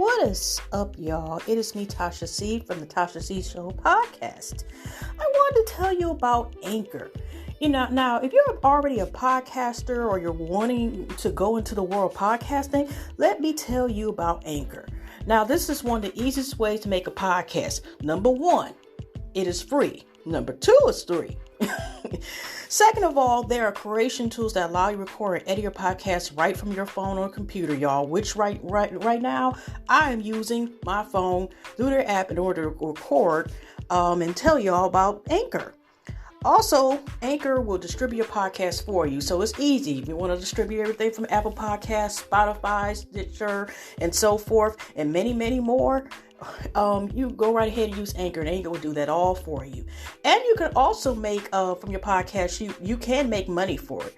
What is up, y'all? It is me, Tasha C from the Tasha C Show podcast. I wanted to tell you about Anchor. Now, if you're already a podcaster or you're wanting to go into the world of podcasting, let me tell you about Anchor. Now, this is one of the easiest ways to make a podcast. Number one, it is free. Number two, it's free. Second of all, there are creation tools that allow you to record and edit your podcast right from your phone or computer, y'all. Which right now, I am using my phone through their app in order to record and tell y'all about Anchor. Also, Anchor will distribute your podcast for you, so it's easy. If you want to distribute everything from Apple Podcasts, Spotify, Stitcher, and so forth, and many, many more, you go right ahead and use Anchor, and Anchor will do that all for you. And you can also make, from your podcast, you can make money for it.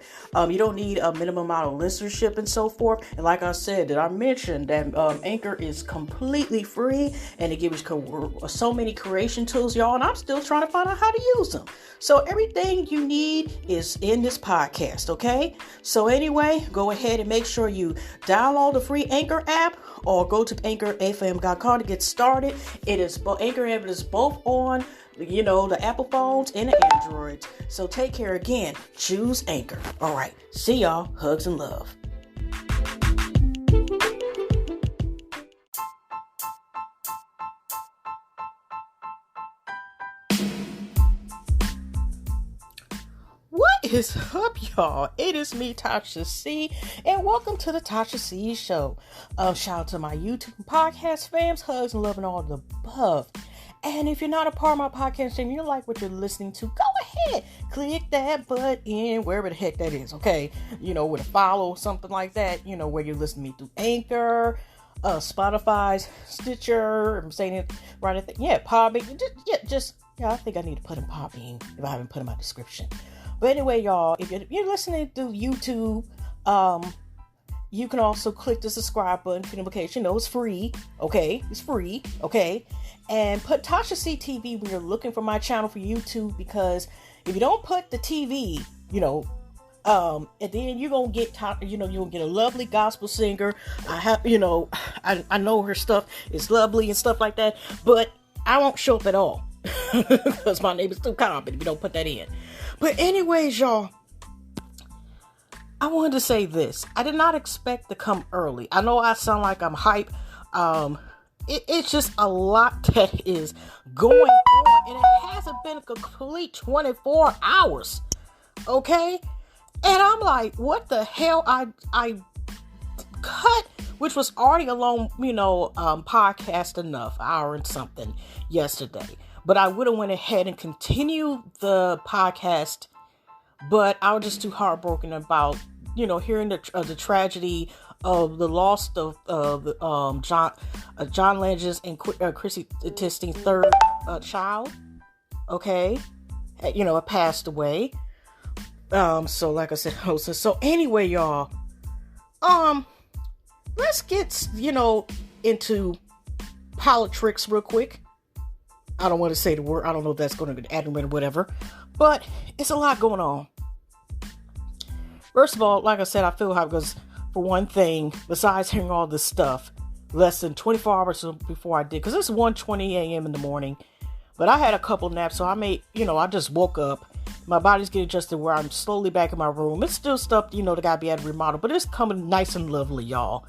You don't need a minimum amount of listenership and so forth. And like I said, I mentioned that Anchor is completely free, and it gives you so many creation tools, y'all, and I'm still trying to find out how to use them. So everything you need is in this podcast, okay? So anyway, go ahead and make sure you download the free Anchor app or go to anchorfm.com to get started. Anchor app is both on, the Apple phones and the Androids. So take care again. Choose Anchor. All right. See y'all. Hugs and love. What is up, y'all? It is me, Tasha C, and welcome to the Tasha C Show. Shout out to my YouTube and podcast fams, hugs and love and all the above. And if you're not a part of my podcast and you like what you're listening to, go ahead, click that button wherever the heck that is, okay? With a follow or something like that, where you're listening to me through Anchor, Spotify, Stitcher, I'm saying it right at the, Podbean, I think I need to put in Podbean if I haven't put in my description. But anyway, y'all, if you're listening through YouTube, you can also click the subscribe button for notification. It's free, okay? It's free, okay? And put Tasha C TV when you're looking for my channel for YouTube, because if you don't put the TV, and then you're gonna get, you're gonna get a lovely gospel singer. I know her stuff is lovely and stuff like that, but I won't show up at all because my name is too common if you don't put that in. But anyways, y'all, I wanted to say this. I did not expect to come early. I know I sound like I'm hype. It's just a lot that is going on, and it hasn't been a complete 24 hours. Okay? And I'm like, what the hell? I cut, which was already a long, podcast enough, hour and something yesterday. But I would have went ahead and continued the podcast, but I was just too heartbroken about, hearing the tragedy of the loss of John Lenges and Chrissy Tisting's third child. Okay, passed away. So like I said, so anyway, y'all, let's get into politics real quick. I don't want to say the word. I don't know if that's going to add or whatever, but it's a lot going on. First of all, like I said, I feel how, because for one thing, besides hearing all this stuff, less than 24 hours before I did, because it's 1:20 a.m. in the morning, but I had a couple naps, so I just woke up. My body's getting adjusted where I'm slowly back in my room. It's still stuff, that gotta be at a remodel, but it's coming nice and lovely, y'all.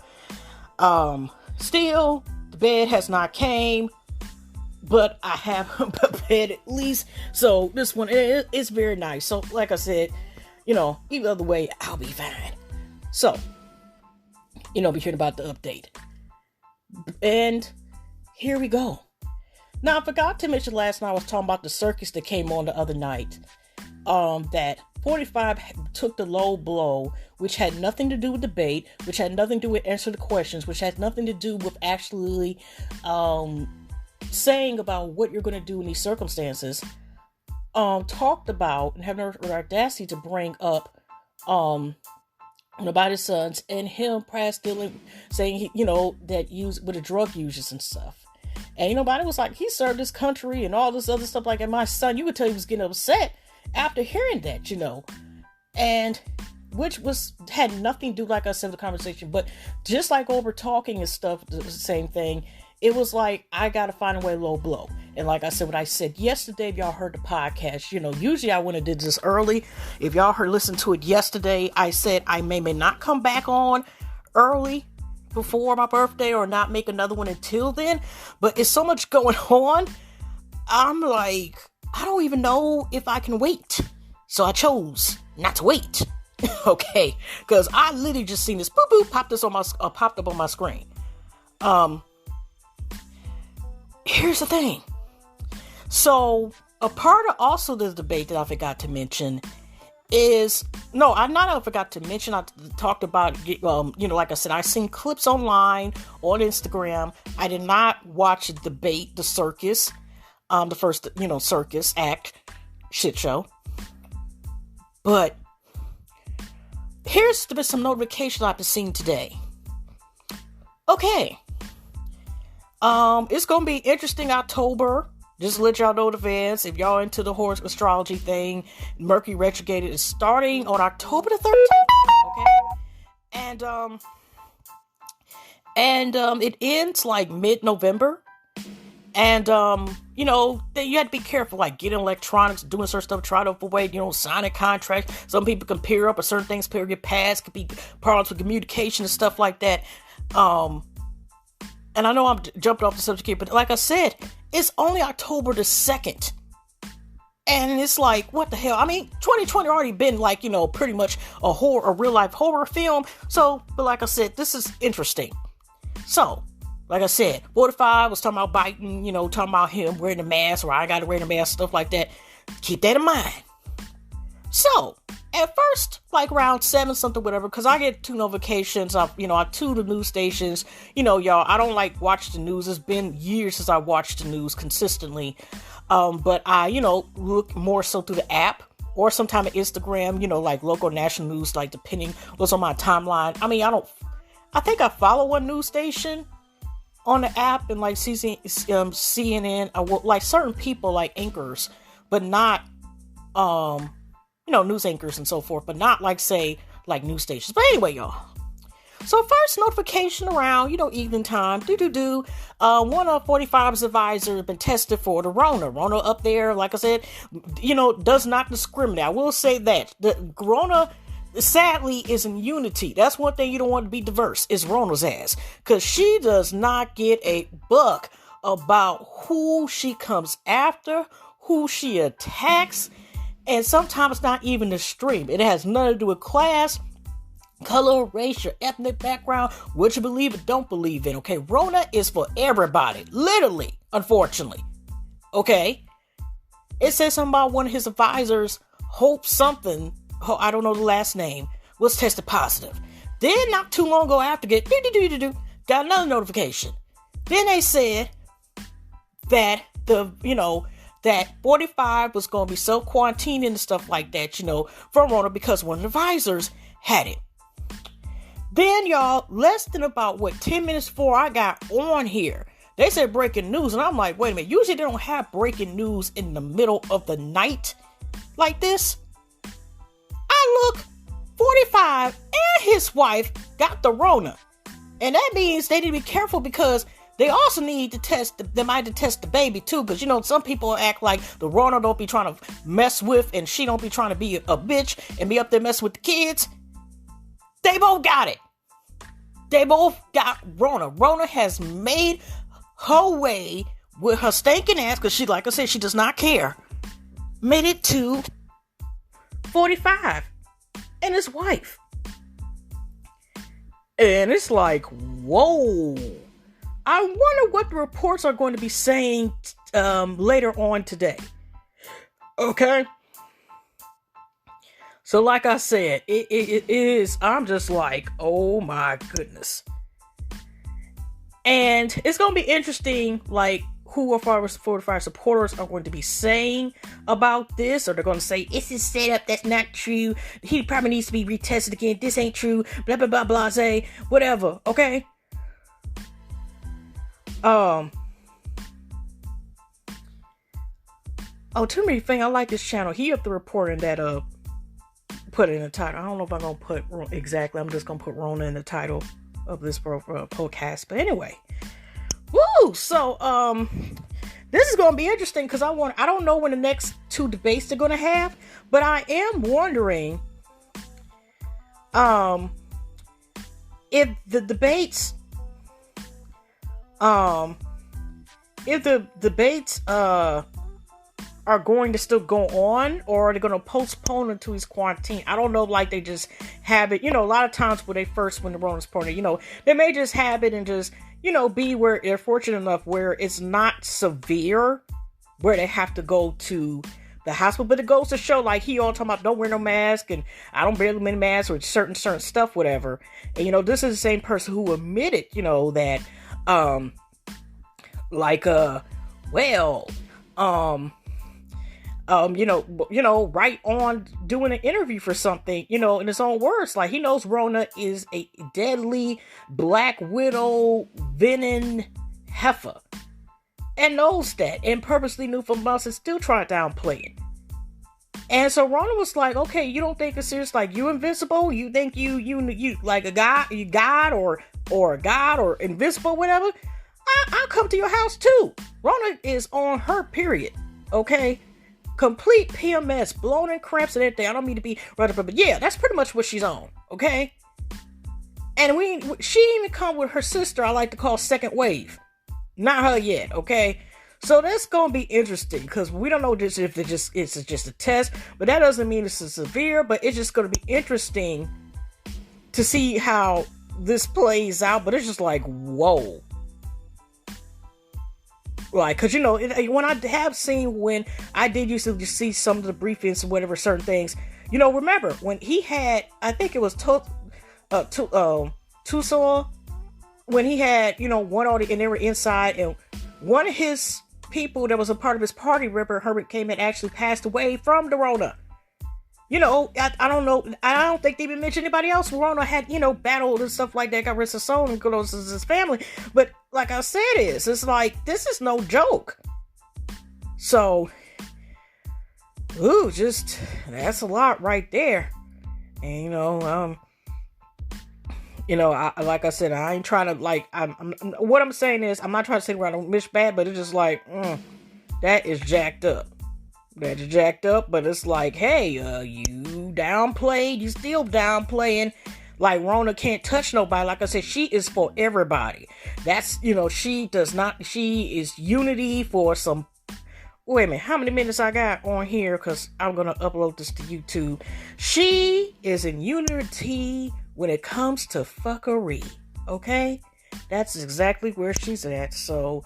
Still, the bed has not came, but I have a bed at least. So this one is very nice. So like I said, either other way, I'll be fine. So, be hearing about the update. And here we go. Now, I forgot to mention last night I was talking about the circus that came on the other night. That 45 took the low blow, which had nothing to do with debate, which had nothing to do with answer the questions, which had nothing to do with actually saying about what you're going to do in these circumstances. Talked about and having the audacity to bring up about his sons and him perhaps dealing, saying that used with the drug users and stuff. And nobody was like, he served his country and all this other stuff like that. My son, you could tell he was getting upset after hearing that, And which had nothing to do, like I said, with the conversation, but just like over talking and stuff, the same thing. It was like, I got to find a way low blow. And like I said, what I said yesterday, if y'all heard the podcast, usually I wouldn't have did this early. If y'all listened to it yesterday, I said I may not come back on early before my birthday or not make another one until then. But it's so much going on. I'm like, I don't even know if I can wait. So I chose not to wait. Okay. Because I literally just seen this boop boop popped up on my screen. Here's the thing. So a part of also this debate that I forgot to mention is, I forgot to mention, I talked about, like I said, I seen clips online on Instagram. I did not watch the debate, the circus, the first, circus act shit show. But here's some notifications I've been seeing today. Okay. It's gonna be interesting October. Just to let y'all know in advance, if y'all into the horse astrology thing, Mercury retrograde is starting on October the 13th. Okay, and it ends like mid-November. And you have to be careful, like getting electronics, doing certain stuff, try to avoid, signing contracts. Some people can pair up, or certain things get passed, could be problems with communication and stuff like that. And I know I'm jumping off the subject here, but like I said, it's only October the 2nd. And it's like, what the hell? I mean, 2020 already been like, pretty much a real life horror film. So, but like I said, this is interesting. So, like I said, 45 was talking about biting, talking about him wearing the mask, or I got to wear the mask, stuff like that. Keep that in mind. So, at first, like around 7 something, whatever, because I get 2 notifications. I tune the news stations. Y'all, I don't like watch the news. It's been years since I watched the news consistently. But I, look more so through the app or sometime at Instagram, like local national news, like depending what's on my timeline. I mean, I think I follow one news station on the app and like CNN, like certain people like anchors, but not, news anchors and so forth, but not like, say, like news stations. But anyway, y'all. So first notification around, evening time, one of 45's advisors has been tested for the Rona. Rona up there, like I said, does not discriminate. I will say that. The Rona, sadly, is in unity. That's one thing you don't want to be diverse, is Rona's ass. Because she does not get a buck about who she comes after, who she attacks, and sometimes not even the stream. It has nothing to do with class, color, race, your ethnic background, what you believe or don't believe in, okay? Rona is for everybody. Literally, unfortunately. Okay? It says something about one of his advisors, Hope something, I don't know the last name, was tested positive. Then, not too long ago after, got another notification. Then they said that that 45 was going to be self-quarantining and stuff like that, from Rona because one of the advisors had it. Then, y'all, less than about, 10 minutes before I got on here, they said breaking news. And I'm like, wait a minute. Usually they don't have breaking news in the middle of the night like this. I look, 45 and his wife got the Rona. And that means they need to be careful because they also need to test, they might have to test the baby too. Because, some people act like the Rona don't be trying to mess with and she don't be trying to be a bitch and be up there messing with the kids. They both got it. They both got Rona. Rona has made her way with her stinking ass, because she, like I said, she does not care. Made it to 45 and his wife. And it's like, whoa. I wonder what the reports are going to be saying later on today. Okay? So like I said, it is, I'm just like, oh my goodness. And it's going to be interesting, like, who of our 45 supporters are going to be saying about this. Or they're going to say, it's a setup, that's not true. He probably needs to be retested again. This ain't true. Blah, blah, blah, blase. Whatever. Okay? Oh, too many things. I like this channel. He up the reporting that, put it in the title. I don't know if I'm going to put exactly. I'm just going to put Rona in the title of this podcast. But anyway. Woo! So, this is going to be interesting because I don't know when the next 2 debates they're going to have, but I am wondering, if the debates, are going to still go on, or are they going to postpone until he's quarantined? I don't know, like they just have it, a lot of times when the Rona's partner, they may just have it and just, be where they're fortunate enough where it's not severe, where they have to go to the hospital, but it goes to show, like, he all talking about don't wear no mask, and I don't barely wear masks, or certain stuff, whatever. And, this is the same person who admitted, that, right on doing an interview for something, in his own words, like he knows Rona is a deadly black widow venom heifer and knows that and purposely knew for months and still trying to downplay it. And so Rona was like, okay, you don't think it's serious? Like, you invincible? You think you like a god, you God or a god or invincible, whatever? I'll come to your house too. Rona is on her period, okay? Complete PMS, blown and cramps and everything. I don't mean to be right up, but yeah, that's pretty much what she's on, okay? And she even come with her sister, I like to call second wave. Not her yet, okay? So that's gonna be interesting because we don't know if it's just a test, but that doesn't mean it's severe. But it's just gonna be interesting to see how this plays out. But it's just like, whoa. Like, because, when I have seen when I did used to see some of the briefings and whatever, certain things, remember when he had, I think it was Tucson, when he had, one audience and they were inside, and one of his people that was a part of his party, Ripper Herbert, came and actually passed away from the Rona. I don't know. I don't think they even mentioned anybody else. Rona had, battled and stuff like that, got rid of his soul and goes to his family. But like I said, it's like, this is no joke. So, that's a lot right there. And, like I said, I ain't trying to, like, what I'm saying is, I'm not trying to say where I don't miss bad, but it's just like, that is jacked up. That is jacked up, but it's like, hey, you downplayed, you still downplaying, like Rona can't touch nobody. Like I said, she is for everybody. That's, she is unity for some, wait a minute, how many minutes I got on here, because I'm going to upload this to YouTube. She is in unity when it comes to fuckery, okay? That's exactly where she's at, so,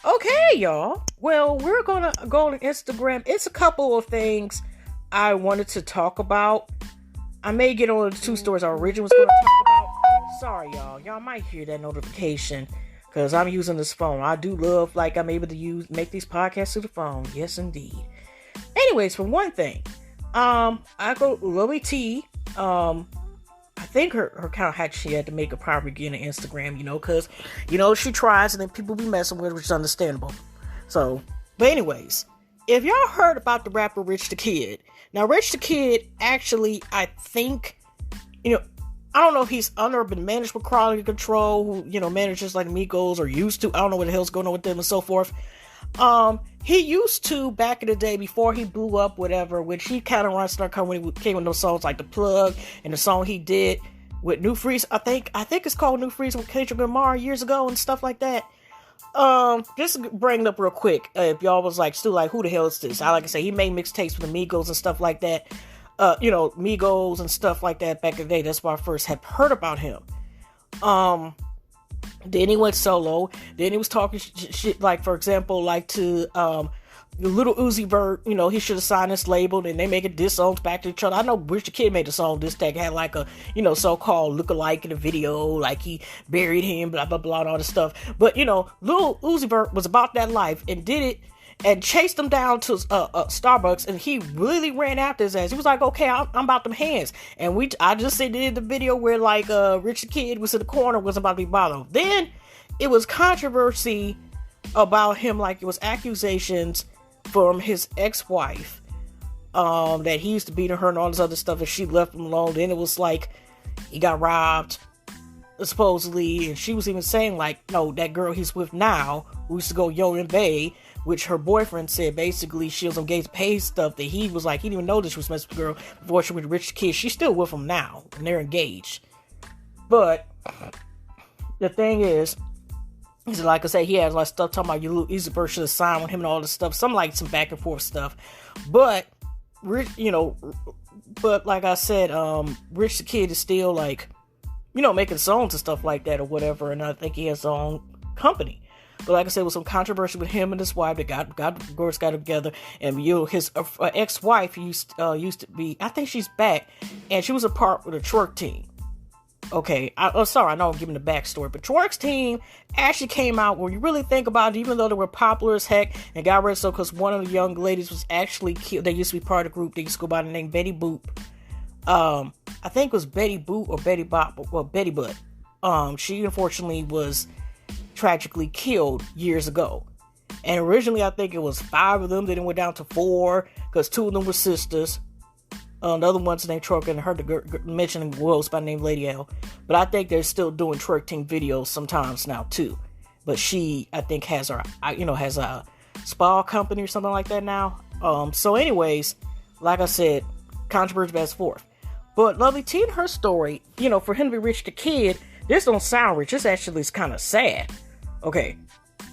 Okay, y'all. Well, we're gonna go on Instagram. It's a couple of things I wanted to talk about. I may get on the 2 stories I originally was gonna talk about. Sorry, y'all. Y'all might hear that notification because I'm using this phone. I do love, like, I'm able to make these podcasts through the phone. Yes, indeed. Anyways, for one thing, I go Lily T. I think her account she had to make a private again on Instagram, because, she tries and then people be messing with her, which is understandable. So, but anyways, if y'all heard about the rapper Rich the Kid, now Rich the Kid actually, I think, I don't know if he's under been managed with quality control, who, manages like Migos or used to. I don't know what the hell's going on with them and so forth. He used to, back in the day before he blew up, whatever, which he kind of started coming when he came with those songs like The Plug and the song he did with New Freeze. I think it's called New Freeze with Kendrick Lamar years ago and stuff like that. Just bring it up real quick. If y'all was like, still like, who the hell is this? Like I say, he made mixtapes with the Migos and stuff like that. Migos and stuff like that back in the day. That's why I first had heard about him. Then he went solo. Then he was talking shit, like, for example, like to Little Uzi Vert. He should have signed this label, and they making diss songs back to each other. I know Rich the Kid made a song this that had like a so-called look-alike in the video, like he buried him, blah blah blah, and all this stuff. But Little Uzi Vert was about that life and did it. And chased him down to Starbucks, and he really ran after his ass. He was like, "Okay, I'm about them hands." And I just did the video where like Rich the Kid was in the corner, was about to be bothered. Then it was controversy about him, like it was accusations from his ex-wife that he used to beat her and all this other stuff, and she left him alone. Then it was like he got robbed, supposedly, and she was even saying like, no, that girl he's with now, who used to go Yo and Bay, which her boyfriend said basically she was engaged to pay stuff that he was like, he didn't even know that she was messing with the girl before she was with Rich the Kid. She's still with him now, and they're engaged. But the thing is like I said, he has like stuff talking about you Easy Bird should have signed with him and all this stuff. Some back and forth stuff. But but like I said, Rich the Kid is still like, making songs and stuff like that or whatever. And I think he has his own company. But like I said, with some controversy with him and his wife, they got together, and his ex-wife used to be, I think she's back, and she was a part of the twerk team. Okay, sorry, I know I'm giving the backstory, but Twerk's team actually came out, when you really think about it, even though they were popular as heck, and got rid of so because one of the young ladies was actually killed. They used to be part of the group. They used to go by the name Betty Boop. I think it was Betty Boop or Betty Bop, or Betty Butt. She unfortunately was tragically killed years ago. And originally, I think it was 5 of them. Then it went down to 4 because 2 of them were sisters. The other one's named Twerk, and I heard the mentioning was by name Lady L. But I think they're still doing twerk team videos sometimes now too. But she, I think, has a spa company or something like that now. So anyways, like I said, controversy back and forth. But Lovely T and her story, for him to be Rich the Kid, this don't sound rich. This actually is kind of sad. Okay,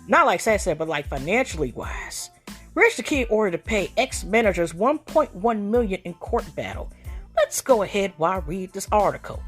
not like sad, but like financially wise. Rich the Kid ordered to pay ex-managers $1.1 million in court battle. Let's go ahead while I read this article.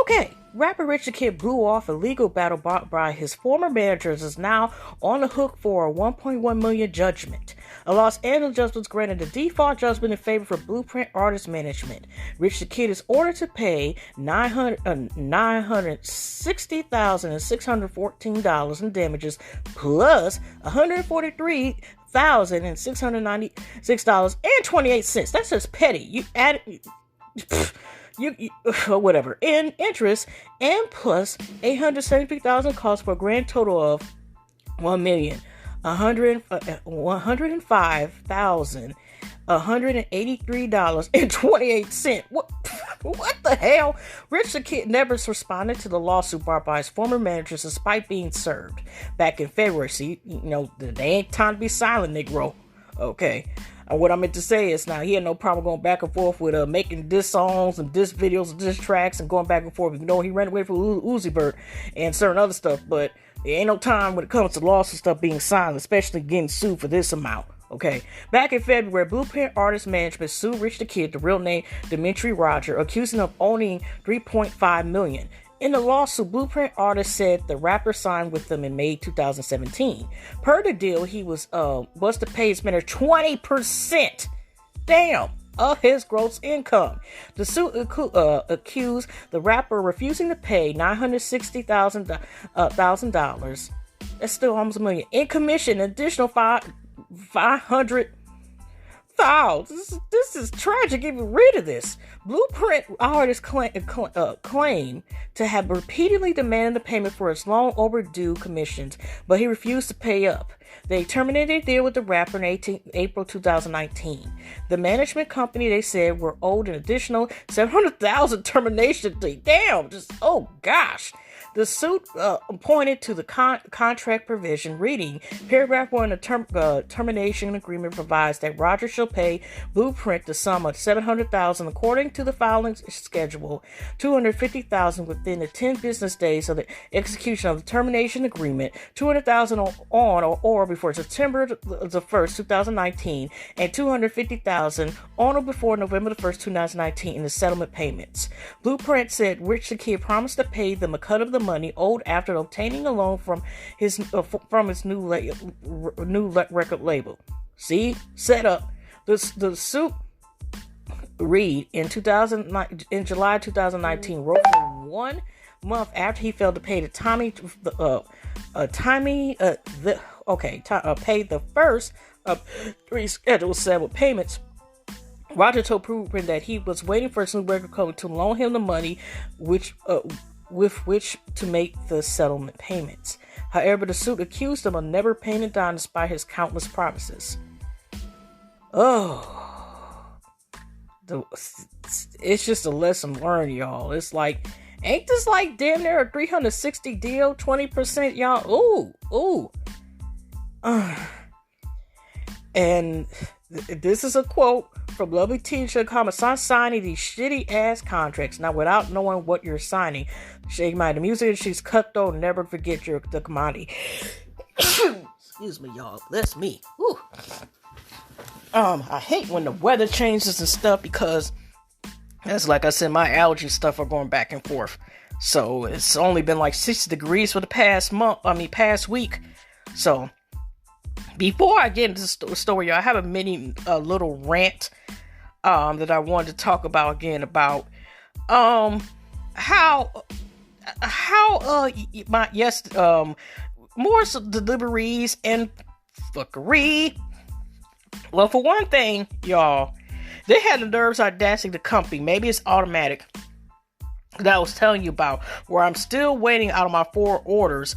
Okay, rapper Rich the Kid blew off a legal battle brought by his former managers is now on the hook for a $1.1 million judgment. A Los Angeles judge was granted a default judgment in favor for Blueprint Artist Management. Rich the Kid is ordered to pay $960,614 in damages plus $143,696.28. That's just petty. You add whatever in interest and plus $873,000 costs for a grand total of $1,105,183.28. What the hell? Rich the Kid never responded to the lawsuit brought by his former managers despite being served back in February. See, they ain't time to be silent, Negro. Okay. And what I meant to say is now he had no problem going back and forth with making diss songs and diss videos and diss tracks and going back and forth. He ran away from Uzi Bird and certain other stuff, but there ain't no time when it comes to lawsuit stuff being silent, especially getting sued for this amount. Okay. Back in February, Blueprint Artist Management sued Rich the Kid, the real name Dimitri Roger, accusing him of owning $3.5 million. In the lawsuit, Blueprint Artist said the rapper signed with them in May 2017. Per the deal, he was to pay his manager 20%. Damn. Of his gross income. The suit accused the rapper refusing to pay $960,000. That's still almost $1 million in commission. An additional $500,000. This is tragic. Getting rid of this. Blueprint artists claim to have repeatedly demanded the payment for his long overdue commissions, but he refused to pay up. They terminated a deal with the rapper in April 2019. The management company, they said, were owed an additional $700,000 termination fee. Damn, oh gosh. The suit pointed to the contract provision reading, paragraph 1 of the termination agreement provides that Roger shall pay Blueprint the sum of $700,000 according to the filing schedule, $250,000 within the 10 business days of the execution of the termination agreement, $200,000 on or before September the 1st, 2019, and $250,000 on or before November the 1st, 2019 in the settlement payments. Blueprint said Rich the Kid promised to pay them a cut of the money owed after obtaining a loan from his new record label. See, set up. The suit read in July 2019 wrote for 1 month after he failed to pay paid the first of 3 scheduled settlement payments. Roger told Blueprint that he was waiting for his new record company to loan him the money, with which to make the settlement payments. However, the suit accused him of never paying it down despite his countless promises. Oh, it's just a lesson learned, y'all. It's like, ain't this like damn near a 360 deal, 20%, y'all? Ooh. And this is a quote from lovely Tisha, "I'm signing these shitty ass contracts now without knowing what you're signing. Shake my the music she's cut though. Never forget the commodity." Excuse me, y'all. That's me. Whew. I hate when the weather changes and stuff because, as like I said, my allergy stuff are going back and forth. So it's only been like 60 degrees for the past week. So before I get into the story, y'all, I have a little rant that I wanted to talk about again about more deliveries and fuckery. Well, for one thing, y'all, they had the nerves audacity the company. Maybe it's automatic that I was telling you about, where I'm still waiting out of my 4 orders.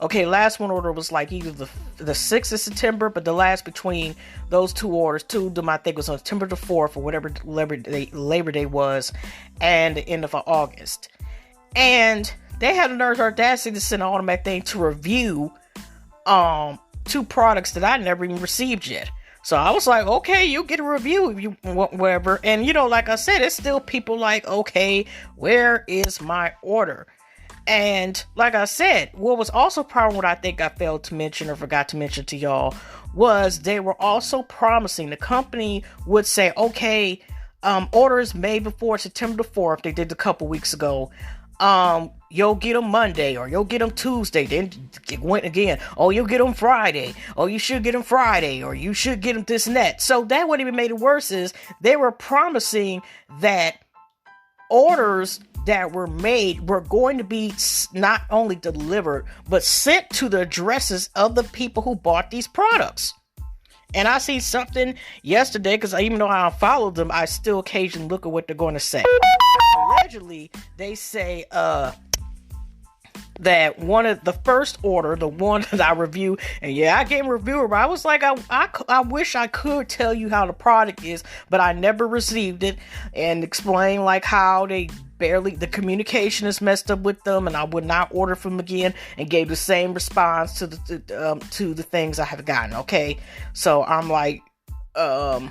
Okay, last one order was like either the 6th of September, but the last between those 2 orders, 2 of them I think was on September the 4th or whatever Labor Day was, and the end of August. And they had the nerve audacity to send an automatic thing to review 2 products that I never even received yet. So I was like, okay, you get a review if you want, whatever. And like I said, it's still people like, okay, where is my order? And like I said, what was also a problem, what I think I failed to mention or forgot to mention to y'all, was they were also promising, the company would say, okay, orders made before September the 4th, they did a couple weeks ago, you'll get them Monday, or you'll get them Tuesday. Then it went again. Oh, you'll get them Friday. Oh, you should get them Friday, or you should get them this and that. So that what even made it worse is they were promising that orders that were made were going to be not only delivered, but sent to the addresses of the people who bought these products. And I see something yesterday, because even though I don't follow them, I still occasionally look at what they're going to say. Allegedly, they say that one of the first order, the one that I reviewed, and I gave a reviewer, but I was like, I wish I could tell you how the product is, but I never received it, and explain like how the communication is messed up with them, and I would not order from them again, and gave the same response to the things I have gotten. Okay, so I'm like, I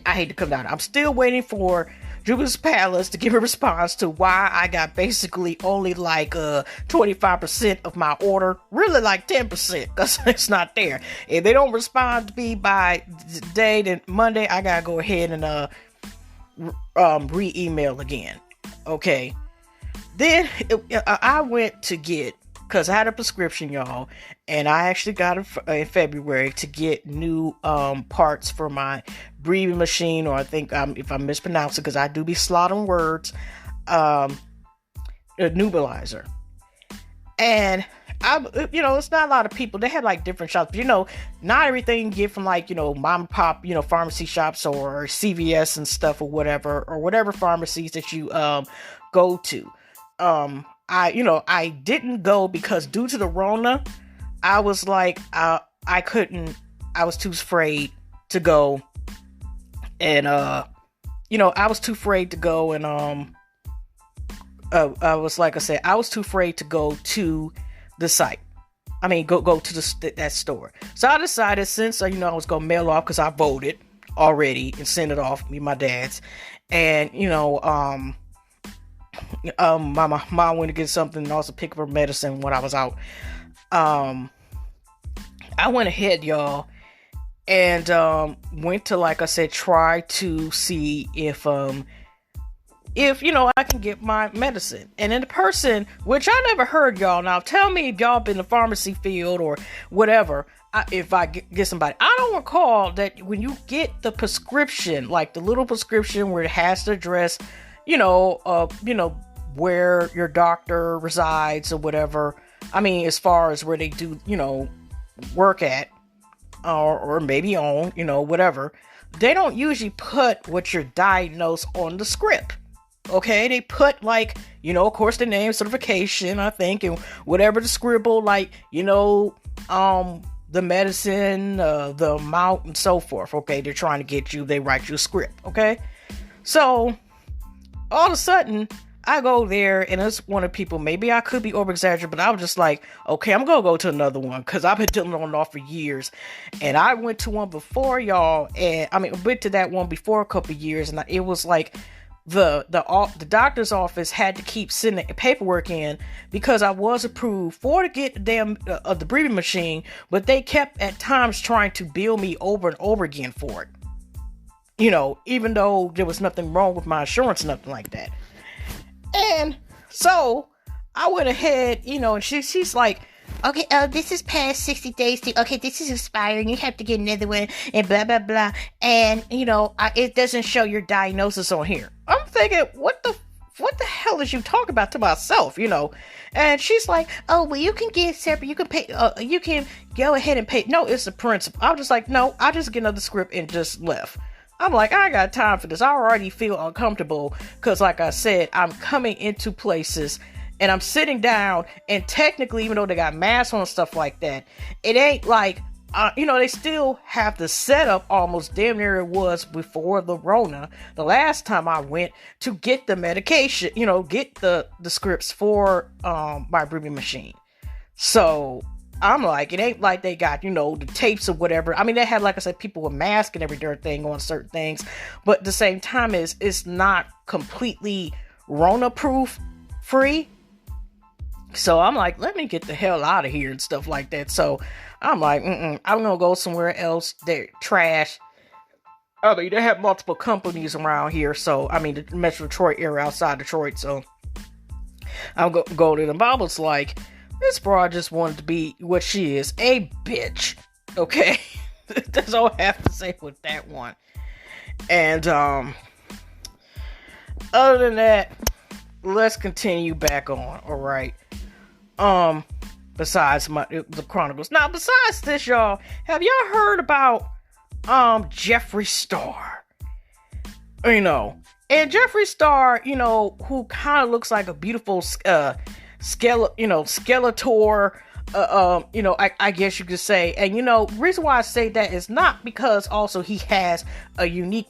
hate to come down. I'm still waiting for Jupiter's Palace to give a response to why I got basically only like 25% of my order, really like 10%, because it's not there. If they don't respond to me by today, then Monday, I gotta go ahead and re-email again. Okay. Then I went to get, because I had a prescription, y'all, and I actually got it in February to get new parts for my breathing machine, or I think if I mispronounce it, because I do be slaughtering words, a nebulizer. And it's not a lot of people. They had like different shops, but not everything you get from like, mom and pop, pharmacy shops or CVS and stuff or whatever pharmacies that you go to. I didn't go because due to the Rona, I was like, I was too afraid to go. And, I was too afraid to go and, I was too afraid to go to the site. I mean, go to that store. So I decided, since, I was going to mail off, because I voted already and send it off, my dad's. And, my mom went to get something and also pick up her medicine when I was out. I went ahead, y'all, and went to, like I said, try to see if I can get my medicine. And then the person, which I never heard, y'all, now tell me if y'all been in the pharmacy field or whatever, if I get somebody, I don't recall that when you get the prescription, like the little prescription where it has the address, where your doctor resides or whatever. I mean, as far as where they do, work at, or maybe own, whatever. They don't usually put what you're diagnosed on the script. Okay, they put like, of course, the name, certification, I think, and whatever the scribble, like, the medicine, the amount, and so forth. Okay, they're trying to get you, they write you a script. Okay, So all of a sudden, I go there, and it's one of the people, maybe I could be over-exaggerating, but I was just like, okay, I'm going to go to another one, because I've been dealing on and off for years, and I went to one before y'all, and, went to that one before a couple of years, and it was like, the doctor's office had to keep sending paperwork in, because I was approved to get the damn, the breathing machine, but they kept, at times, trying to bill me over and over again for it. Even though there was nothing wrong with my insurance, nothing like that. And so I went ahead, and she's like, okay, this is past 60 days. Okay, this is expiring. You have to get another one, and blah, blah, blah. And, it doesn't show your diagnosis on here. I'm thinking, what the hell is you talking about to myself, And she's like, oh, well, you can get separate. You can pay, you can go ahead and pay. No, it's the principal. I'm just like, no, I just get another script and just left. I'm like, I got time for this. I already feel uncomfortable because, like I said, I'm coming into places and I'm sitting down, and technically, even though they got masks on and stuff like that, it ain't like, they still have the setup almost damn near it was before the Rona, the last time I went to get the medication, get the scripts for my breathing machine. So I'm like, it ain't like they got, the tapes or whatever. They had, like I said, people with masks and every darn thing on certain things. But at the same time, it's not completely Rona-proof free. So I'm like, let me get the hell out of here and stuff like that. So I'm like, I'm going to go somewhere else. They're trash. They have multiple companies around here. So, the Metro Detroit area outside Detroit. So I'll go to them. But I was like, this broad just wanted to be what she is, a bitch. Okay? That's all I have to say with that one. And, other than that, let's continue back on, alright? Besides the Chronicles. Now, besides this, y'all, have y'all heard about, Jeffree Star? And Jeffree Star, who kind of looks like a beautiful, Skeletor, I guess you could say. And, reason why I say that is not because also he has a unique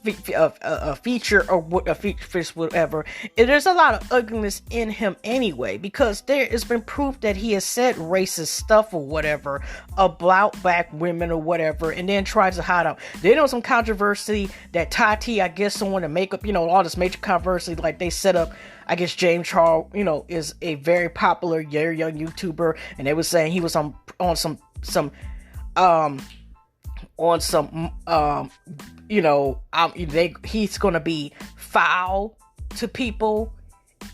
feature or whatever. There's a lot of ugliness in him anyway, because there has been proof that he has said racist stuff or whatever about black women or whatever, and then tries to hide out. There was some controversy that Tati, I guess someone to make up, all this major controversy, like they set up, I guess James Charles, is a very popular, very young YouTuber, and they were saying he was he's gonna be foul to people,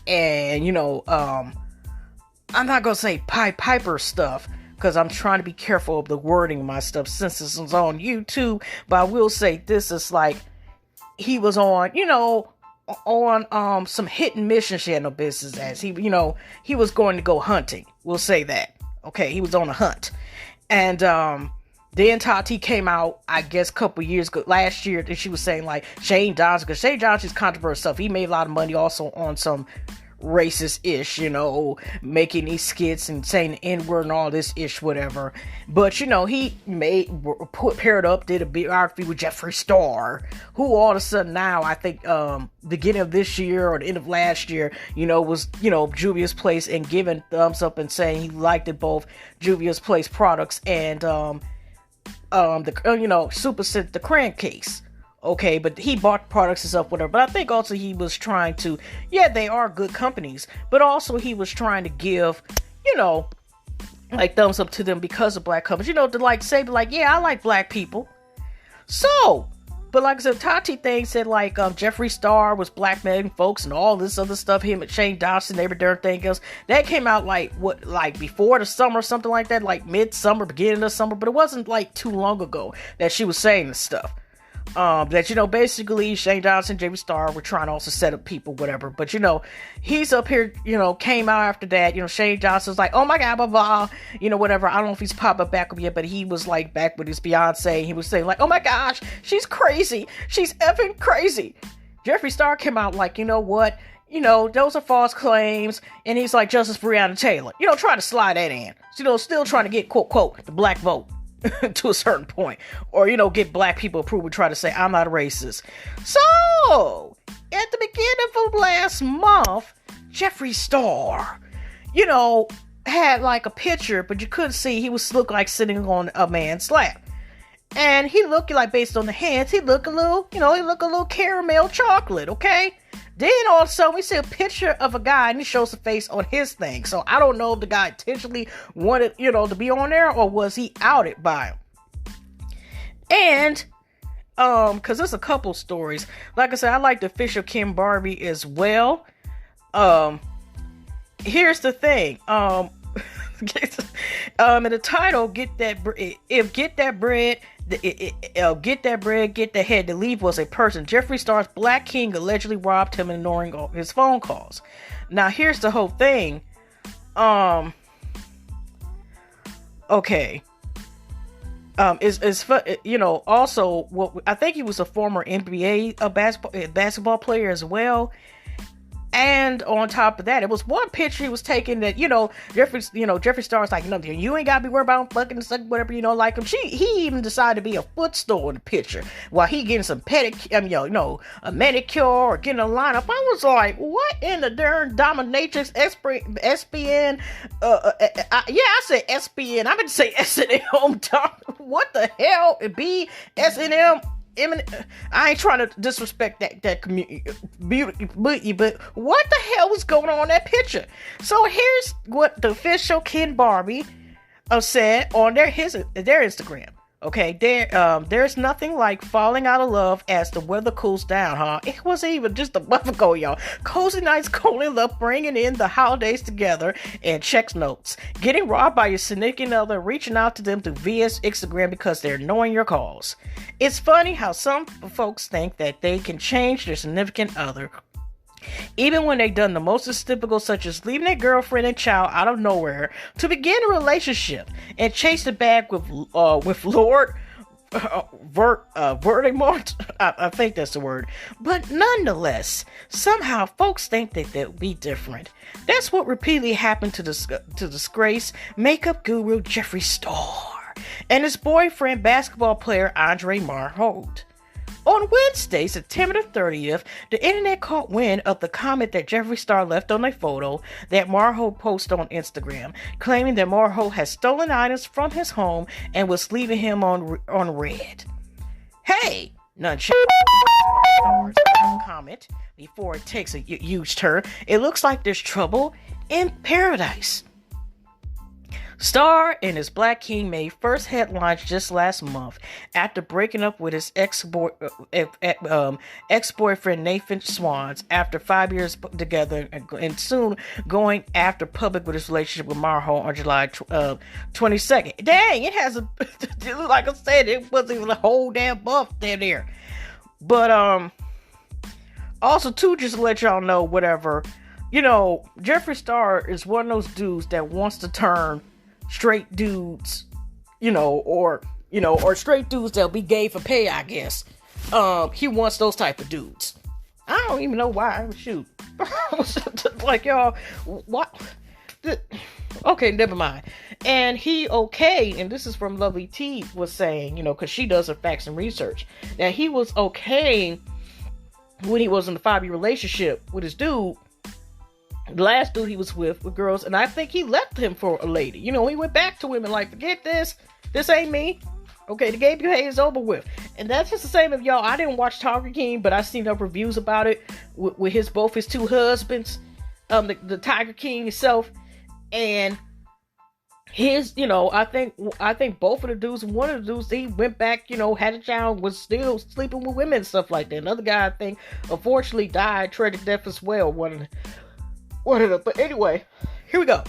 and I'm not gonna say Piper stuff, because I'm trying to be careful of the wording of my stuff since this is on YouTube, but I will say this is like, he was on, some hit and miss she had no business as. He was going to go hunting. We'll say that. Okay, he was on a hunt. And then Tati came out, I guess, a couple years ago, last year, and she was saying, like, Shane Johnson, because Shane Johnson's controversial stuff. He made a lot of money also on some racist-ish, making these skits and saying the N-word and all this ish, whatever. But, he paired up, did a biography with Jeffree Star, who all of a sudden now, I think, beginning of this year or the end of last year, was, Juvia's Place, and giving thumbs up and saying he liked it, both Juvia's Place products and, Superset, the crayon case. Okay, but he bought products and stuff, whatever. But I think also he was trying to, they are good companies, but also he was trying to give, like thumbs up to them because of black companies, to say, I like black people. So, but like I said, Tati thing said like Jeffree Star was blackmailing folks and all this other stuff, him and Shane Dawson, every darn thing else. That came out like before the summer or something like that, like mid-summer, beginning of summer, but it wasn't like too long ago that she was saying this stuff. That, basically Shane Johnson, Jeffree Star were trying to also set up people, whatever. But, he's up here, came out after that. Shane Johnson's like, oh my God, blah, blah, whatever. I don't know if he's popped up back up yet, but he was like back with his Beyonce. He was saying like, oh my gosh, she's crazy. She's effing crazy. Jeffree Star came out like, what? Those are false claims. And he's like, justice for Breonna Taylor. Trying to slide that in. Still trying to get, quote, quote, the black vote. To a certain point, or get black people approved and try to say I'm not a racist. So at the beginning of last month, Jeffree Star, had like a picture, but you couldn't see. He was looked like sitting on a man's lap. And he looked like, based on the hands, he looked a little caramel chocolate, okay? Then all of a sudden we see a picture of a guy and he shows the face on his thing. So I don't know if the guy intentionally wanted, to be on there, or was he outed by him. And because there's a couple stories. Like I said, I like the official Kim Barbie as well. Here's the thing. In the title, get that bread, get that head. The lead was a person. Jeffree Star's Black King allegedly robbed him, ignoring all his phone calls. Now here's the whole thing. Okay. It's fun, also, what I think he was a former NBA basketball player as well. And on top of that, it was one picture he was taking that, Jeffree Star's like, you ain't gotta be worried about fucking whatever, like him. He even decided to be a footstool in the picture while he getting some a manicure or getting a lineup. I was like, what in the darn dominatrix SPN? I said SPN. I meant to say S&M. What the hell? It be S&M. I ain't trying to disrespect that community, but what the hell was going on in that picture? So here's what the official Ken Barbie said on their Instagram. Okay, there's nothing like falling out of love as the weather cools down, huh? It wasn't even just a month ago, y'all. Cozy nights, cooling up, bringing in the holidays together, and checks notes. Getting robbed by your significant other, reaching out to them through via Instagram because they're ignoring your calls. It's funny how some folks think that they can change their significant other, even when they've done the most typical, such as leaving their girlfriend and child out of nowhere to begin a relationship and chase the bag with Lord Voldemort. I think that's the word. But nonetheless, somehow folks think that they'll be different. That's what repeatedly happened to disgraced makeup guru Jeffree Star and his boyfriend, basketball player Andre Marhold. On Wednesday, September the 30th, the internet caught wind of the comment that Jeffree Star left on a photo that Marhold posted on Instagram, claiming that Marhold had stolen items from his home and was leaving him on red. Hey, none comment before it takes a huge turn. It looks like there's trouble in paradise. Star and his Black King made first headlines just last month after breaking up with his ex-boyfriend Nathan Swans after 5 years together, and soon going after public with his relationship with Marhold on July 22nd. Dang, it has like I said, it wasn't even a whole damn month there. But also too, just to let y'all know, whatever, Jeffree Star is one of those dudes that wants to turn straight dudes, or straight dudes that'll be gay for pay, I guess. He wants those type of dudes. I don't even know why. Shoot. Like, y'all, what? Okay, never mind. And and this is from Lovely T, was saying, because she does her facts and research, that he was okay when he was in a 5-year relationship with his dude. The last dude he was with girls, and I think he left him for a lady. He went back to women like, forget this. This ain't me. Okay, the gay behavior is over with. And that's just the same of y'all. I didn't watch Tiger King, but I seen up reviews about it with both his two husbands, the Tiger King himself, and his, I think both of the dudes, one of the dudes, he went back, had a child, was still sleeping with women and stuff like that. Another guy, I think, unfortunately died, tragic death as well. But anyway, here we go.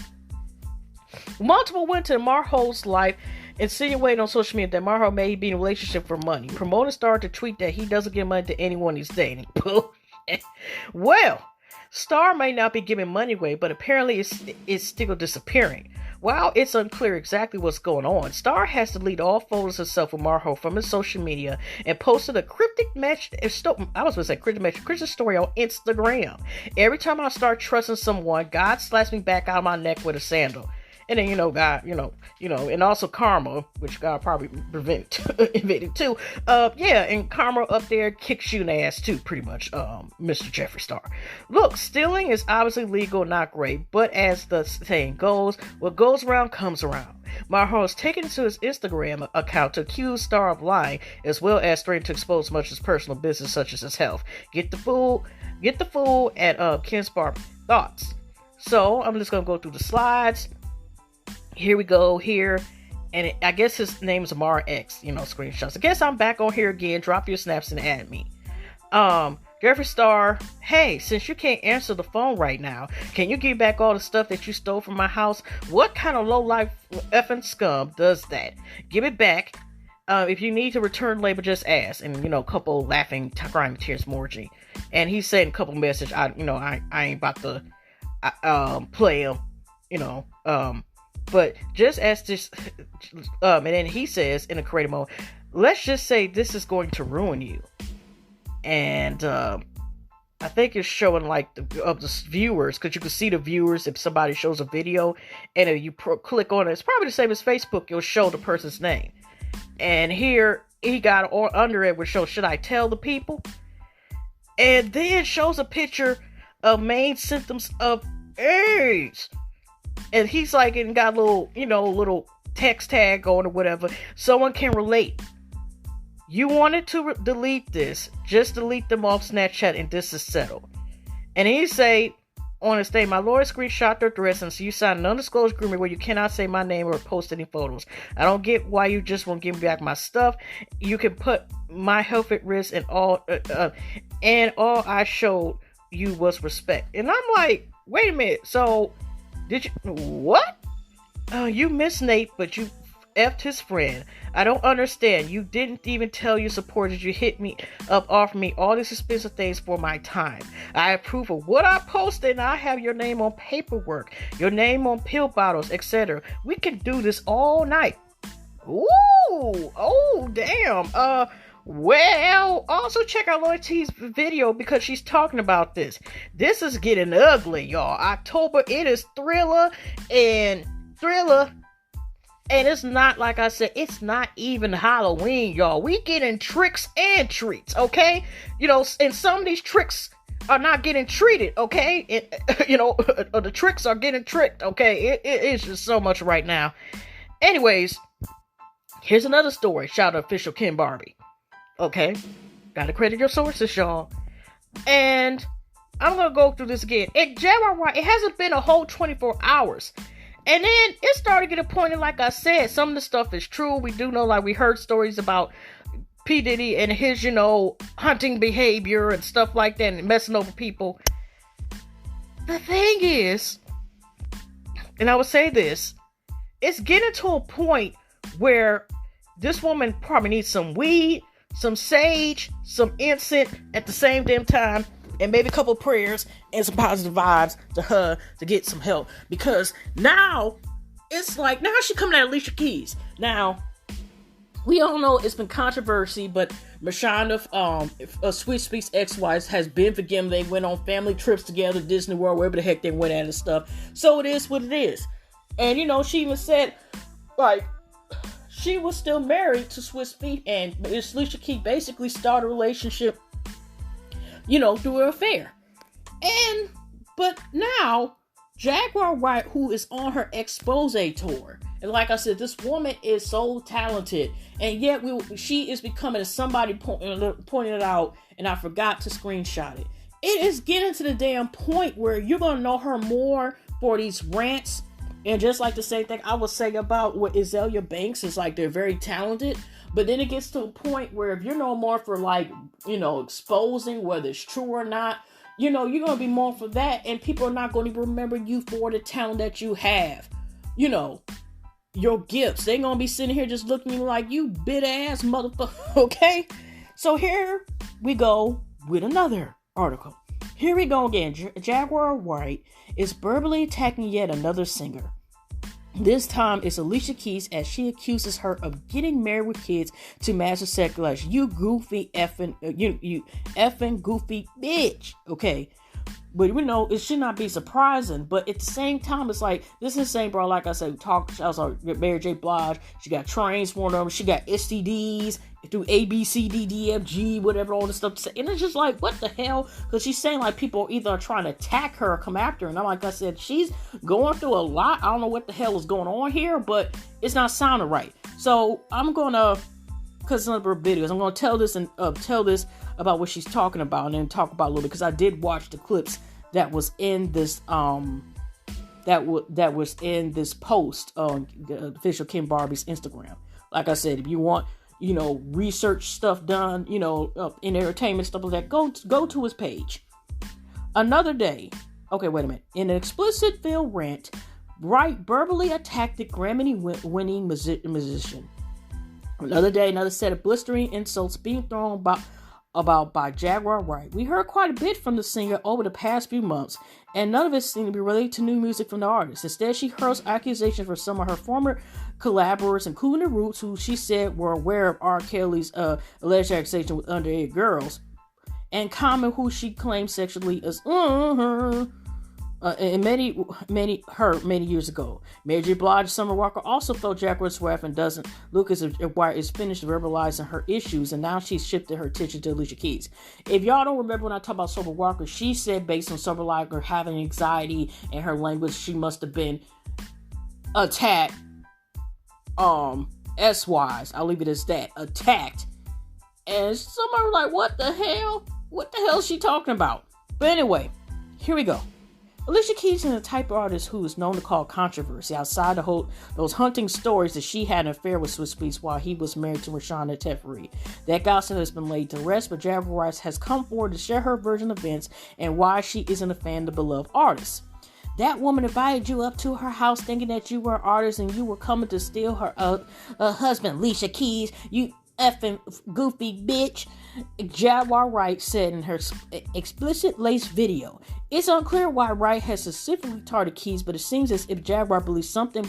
Multiple went to Marhold's life, insinuating on social media that Marhold may be in a relationship for money. Promoters started to tweet that he doesn't give money to anyone he's dating. Well, Star may not be giving money away, but apparently it's still disappearing. While it's unclear exactly what's going on, Star has deleted all photos of himself with Marhold from his social media and posted a cryptic story on Instagram. Every time I start trusting someone, God slaps me back out of my neck with a sandal. And then, God, and also Karma, which God probably invented too. And Karma up there kicks you in the ass too, pretty much, Mr. Jeffree Star. Look, stealing is obviously legal, not great, but as the saying goes, what goes around comes around. My host taken to his Instagram account to accuse Star of lying, as well as threatening to expose much of his personal business, such as his health. Get the fool at Ken Spark thoughts. So I'm just gonna go through the slides. Here we go. And I guess his name is Amara X. Screenshots. I guess I'm back on here again. Drop your snaps and add me. Jeffree Star, hey, since you can't answer the phone right now, can you give back all the stuff that you stole from my house? What kind of low-life effing scum does that? Give it back. If you need to return labor, just ask. And, a couple laughing, crying tears emoji. And he said a couple messages, I ain't about to play him, but just as this, and then he says in a creative mode, let's just say this is going to ruin you. And I think it's showing like the viewers, because you can see the viewers if somebody shows a video, and if you click on it, it's probably the same as Facebook. It'll show the person's name, and here he got under it, which shows, should I tell the people? And then shows a picture of main symptoms of AIDS, and he's like, and got a little text tag on or whatever. Someone can relate. You wanted to delete this. Just delete them off Snapchat and this is settled. And he say on his thing, my lawyer screenshot their threats and so you signed an undisclosed agreement where you cannot say my name or post any photos. I don't get why you just won't give me back my stuff. You can put my health at risk and all I showed you was respect. And I'm like, wait a minute. So did you, what? You miss Nate, but you effed his friend. I don't understand. You didn't even tell your supporters you hit me up, offer me all these expensive things for my time. I approve of what I posted and I have your name on paperwork, your name on pill bottles, etc. We can do this all night. Ooh, oh damn. Well, also check out Lloyd T's video because she's talking about this. This is getting ugly, y'all. October, it is Thriller. And it's not, like I said, it's not even Halloween, y'all. We getting tricks and treats, okay? And some of these tricks are not getting treated, okay? The tricks are getting tricked, okay? It's just so much right now. Anyways, here's another story. Shout out official Ken Barbie. Okay? Gotta credit your sources, y'all. And I'm gonna go through this again. And Jaguar Wright, it hasn't been a whole 24 hours. And then it started getting pointed, like I said, some of the stuff is true. We do know, like we heard stories about P. Diddy and his, hunting behavior and stuff like that and messing over people. The thing is, and I would say this, it's getting to a point where this woman probably needs some weed, some sage, some incense at the same damn time, and maybe a couple of prayers and some positive vibes to her to get some help. Because now, it's like, now she coming at Alicia Keys. Now, we all know it's been controversy, but Mashonda, Sweet Speaks ex-wife, has been forgiven. They went on family trips together, Disney World, wherever the heck they went at and stuff. So it is what it is. And, she even said, like, she was still married to Sweet Speaks, and Alicia Keys basically started a relationship, through an affair. But now, Jaguar Wright, who is on her expose tour, and like I said, this woman is so talented, and yet she is becoming, as somebody pointed it out, and I forgot to screenshot it. It is getting to the damn point where you're going to know her more for these rants, and just like the same thing I would say about what Azalea Banks is, like, they're very talented. But then it gets to a point where if you're no more for, like, exposing whether it's true or not, you're going to be more for that. And people are not going to remember you for the talent that you have. Your gifts. They're going to be sitting here just looking at you like, you bit ass motherfucker. Okay? So here we go with another article. Here we go again. Jaguar Wright is verbally attacking yet another singer. This time it's Alicia Keys as she accuses her of getting married with kids to master sex. You goofy effing, you effing goofy bitch. Okay. But it should not be surprising. But at the same time, it's like, this is the same, bro. Like I said, I was like, Mary J. Blige. She got trains for them. She got STDs through A, B, C, D, D, F, G, whatever, all this stuff to say. And it's just like, what the hell? Because she's saying like people either trying to attack her or come after her. And like I said, she's going through a lot. I don't know what the hell is going on here, but it's not sounding right. So I'm going to, because some of her videos, I'm going to tell this about what she's talking about, and then talk about a little bit, because I did watch the clips that was in this that was in this post on the official Kim Barbie's Instagram. Like I said, if you want research stuff done, in entertainment stuff like that, go to his page. Another day. Okay, wait a minute. In an explicit film rant, Wright verbally attacked the Grammy-winning musician. Another day, another set of blistering insults being thrown about by Jaguar Wright. We heard quite a bit from the singer over the past few months, and none of it seemed to be related to new music from the artist. Instead, she hurls accusations for some of her former collaborators, including the Roots, who she said were aware of R. Kelly's alleged accusation with underage girls, and Common, who she claimed sexually as and many years ago. Mary J. Blige, Summer Walker also felt Jaguar's wrath and doesn't look as if Wright is finished verbalizing her issues, and now she's shifted her attention to Alicia Keys. If y'all don't remember when I talk about Summer Walker, she said based on Summer Walker having anxiety and her language, she must have been attacked, S-wise, I'll leave it as that, attacked. And somebody was like, what the hell? What the hell is she talking about? But anyway, here we go. Alicia Keys is a type of artist who is known to cause controversy outside those hunting stories that she had an affair with Swizz Beatz while he was married to Rashana Teferi. That gossip has been laid to rest, but Jaguar Wright has come forward to share her version of events and why she isn't a fan of the beloved artist. That woman invited you up to her house thinking that you were an artist and you were coming to steal her husband, Alicia Keys. You effing goofy bitch, Jaguar Wright said in her explicit lace video. It's unclear why Wright has specifically targeted Keys, but it seems as if Jaguar believes something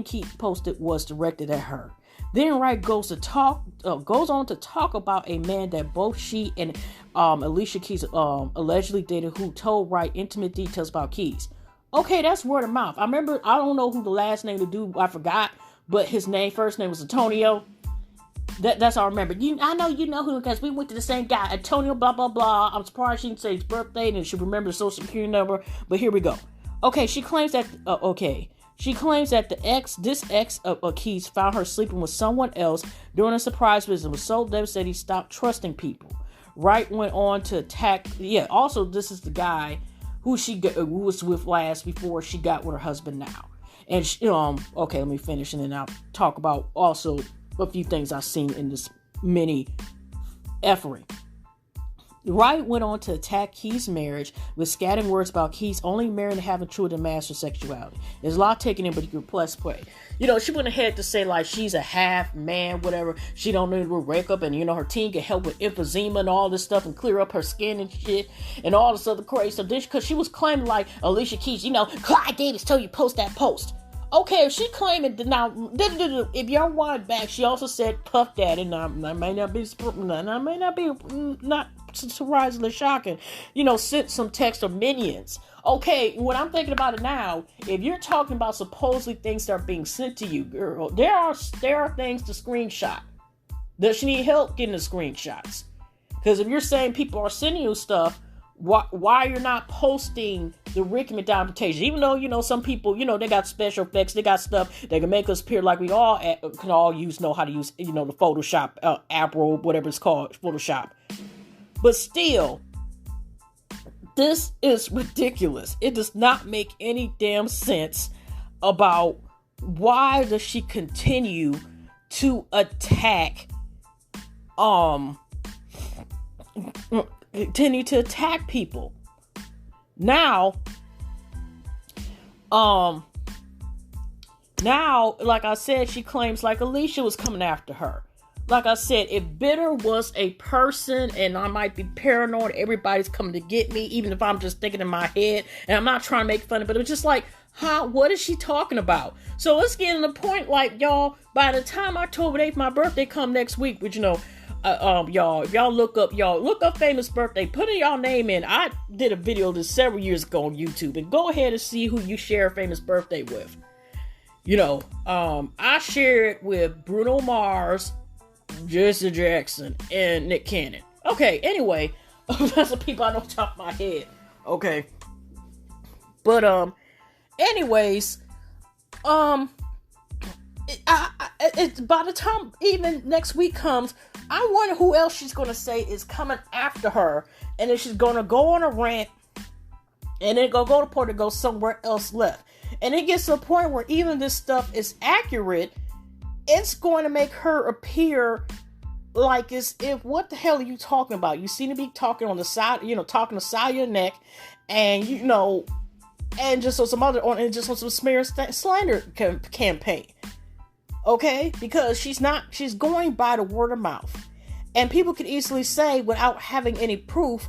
Keys posted was directed at her. Then Wright goes on to talk about a man that both she and Alicia Keys allegedly dated, who told Wright intimate details about Keys. Okay, that's word of mouth. I don't know who the last name to do, I forgot, but his first name was Antonio. That's all I remember. I know you know who, because we went to the same guy, Antonio blah blah blah. I'm surprised she didn't say his birthday and she remember the social security number. But here we go. Okay, she claims that this ex of Keys found her sleeping with someone else during a surprise visit. Was so devastated he stopped trusting people. Wright went on to attack. Yeah, also this is the guy who was with last before she got with her husband now. And okay, let me finish and then I'll talk about also a few things I've seen in this mini effery. Wright went on to attack Keys' marriage with scathing words about Keys only marrying and having children and master sexuality. There's a lot taken in, but you can plus play. She went ahead to say like she's a half man, whatever. She don't need to wake up, and her team can help with emphysema and all this stuff and clear up her skin and shit and all this other crazy stuff. Because she was claiming like Alicia Keys, Clyde Davis told you post that post. Okay, if she claimed it, now, if y'all want back, she also said Puff Daddy, and that may not be not surprisingly shocking, sent some text of minions. Okay, when I'm thinking about it now, if you're talking about supposedly things that are being sent to you, girl, there are things to screenshot. Does she need help getting the screenshots? Because if you're saying people are sending you stuff, why you're not posting the Ricky McDonald invitation? Even though, some people, they got special effects, they got stuff that can make us appear like we all can all know how to use, the Photoshop, Apple, whatever it's called, Photoshop. But still, this is ridiculous. It does not make any damn sense about why does she continue to attack, continue to attack people. Now, like I said, she claims like Alicia was coming after her. Like I said, if Bitter was a person and I might be paranoid, everybody's coming to get me, even if I'm just thinking in my head, and I'm not trying to make fun of it, but it's just like, what is she talking about? So let's get to the point, like, y'all, by the time October 8th, my birthday come next week, which, y'all, if y'all look up famous birthday, put in y'all name in. I did a video of this several years ago on YouTube, and go ahead and see who you share a famous birthday with. I shared with Bruno Mars, Jesse Jackson, and Nick Cannon. Okay, anyway, that's the people I know off the top of my head. Okay. But, anyways, it's by the time even next week comes, I wonder who else she's going to say is coming after her. And then she's going to go on a rant, and then go to Puerto, go somewhere else left. And it gets to a point where even this stuff is accurate, it's going to make her appear like as if, what the hell are you talking about? You seem to be talking on the side, talking the side of your neck, and and just on some other, and just on some smear slander campaign. Okay? Because she's going by the word of mouth. And people could easily say, without having any proof,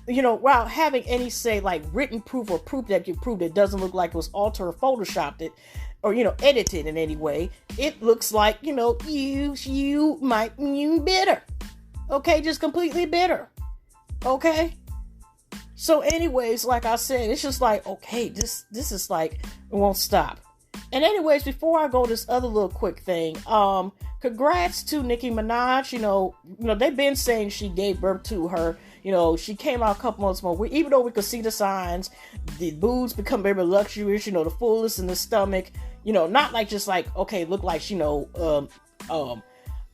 without having any, say, like, written proof or proof that you proved it doesn't look like it was altered or photoshopped it, or, edited in any way, it looks like, you might be bitter. Okay? Just completely bitter. Okay? So anyways, like I said, it's just like, okay, this is like, it won't stop. And anyways, before I go this other little quick thing, congrats to Nicki Minaj. They've been saying she gave birth to her. She came out a couple months more. Even though we could see the signs, the boobs become very luxurious, the fullness in the stomach, not like just like, okay, look like, her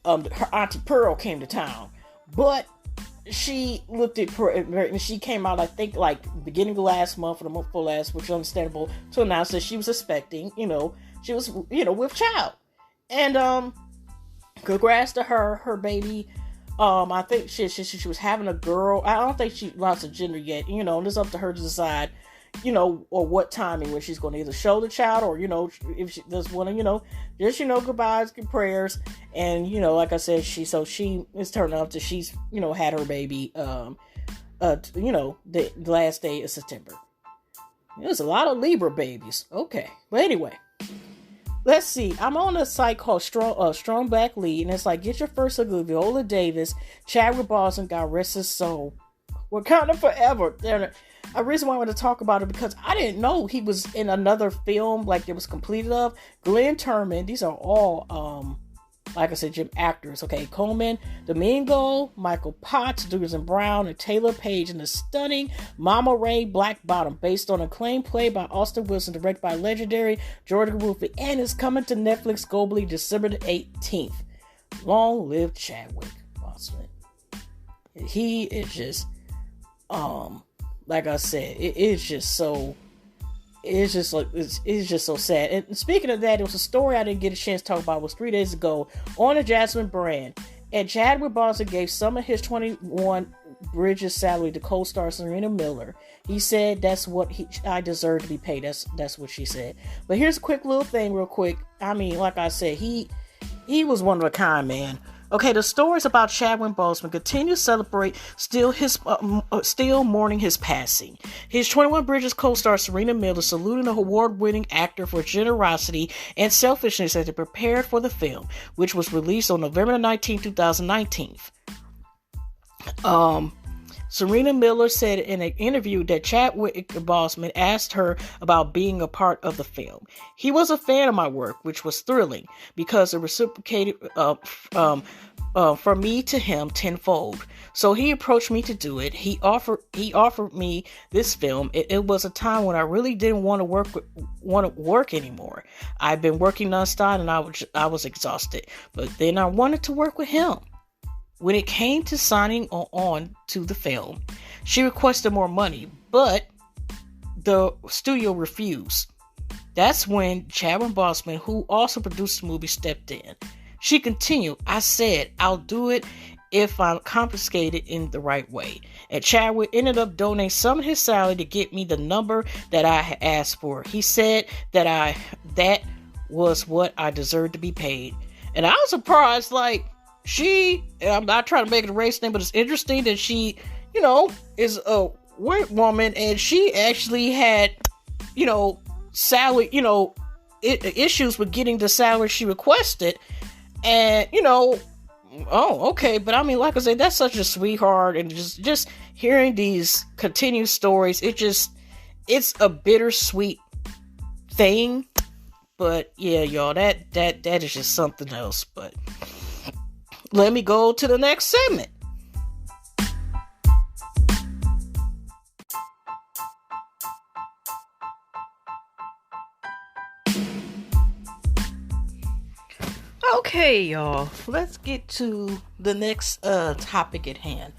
Auntie Pearl came to town. But she looked at her, and she came out, I think, like beginning of last month or the month before last, which is understandable, to announce that she was expecting, she was, with child. And, congrats to her baby. I think she was having a girl. I don't think she lost her gender yet, and it's up to her to decide, or what timing when she's going to either show the child or, if she does want to, just, goodbyes, good prayers. And, like I said, she is turned out that she's, had her baby, the last day of September. There's a lot of Libra babies. Okay. But anyway, let's see. I'm on a site called Strong Back Lead, and it's like, get your first look of Viola Davis, Chadwick Boseman, God rest his soul. Wakanda forever. A reason why I want to talk about it, because I didn't know he was in another film like it was completed of. Glenn Turman, these are all, like I said, Jim actors. Okay, Coleman, Domingo, Michael Potts, Douglas Brown, and Taylor Page in the stunning Mama Ray Black Bottom, based on a acclaimed play by Austin Wilson, directed by legendary George Ruffy, and is coming to Netflix globally December the 18th. Long live Chadwick Boseman. He is just, like I said, it's just so sad. And speaking of that, it was a story I didn't get a chance to talk about. It was 3 days ago on the Jasmine brand. And Chadwick Boseman gave some of his 21 Bridges salary to co-star Serena Miller. He said, that's what I deserve to be paid. That's what she said. But here's a quick little thing real quick. I mean, like I said, he was one of a kind, man. Okay, the stories about Chadwick Boseman continue to celebrate, still mourning his passing. His 21 Bridges co-star Serena Miller saluting the award-winning actor for generosity and selfishness as they prepared for the film, which was released on November 19, 2019. Serena Miller said in an interview that Chadwick Boseman asked her about being a part of the film. He was a fan of my work, which was thrilling because it reciprocated from me to him tenfold. So he approached me to do it. He offered me this film. It was a time when I really didn't want to work anymore. I've been working nonstop and I was exhausted. But then I wanted to work with him. When it came to signing on to the film, she requested more money, but the studio refused. That's when Chadwick Boseman, who also produced the movie, stepped in. She continued, I said, I'll do it if I'm compensated in the right way. And Chadwick ended up donating some of his salary to get me the number that I had asked for. He said that was what I deserved to be paid. And I was surprised, like, I'm not trying to make it a race thing, but it's interesting that she, is a white woman and she actually had, salary, issues with getting the salary she requested. And, Oh, okay. But I mean, like I said, that's such a sweetheart, and just hearing these continued stories, it's a bittersweet thing. But yeah, y'all, that is just something else. But let me go to the next segment. Okay, y'all, let's get to the next topic at hand.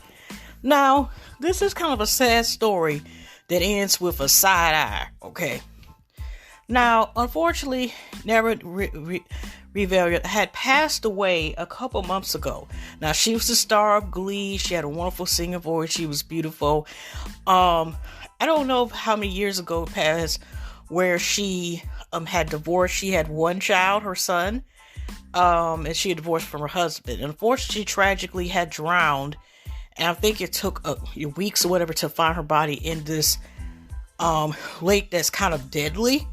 Now, this is kind of a sad story that ends with a side eye, okay? Now, unfortunately, Rivera had passed away a couple months ago. Now, she was the star of Glee. She had a wonderful singing voice. She was beautiful. I don't know how many years ago it passed where she had divorced. She had one child, her son. And she had divorced from her husband. Unfortunately, she tragically had drowned, and I think it took weeks or whatever to find her body in this lake that's kind of deadly.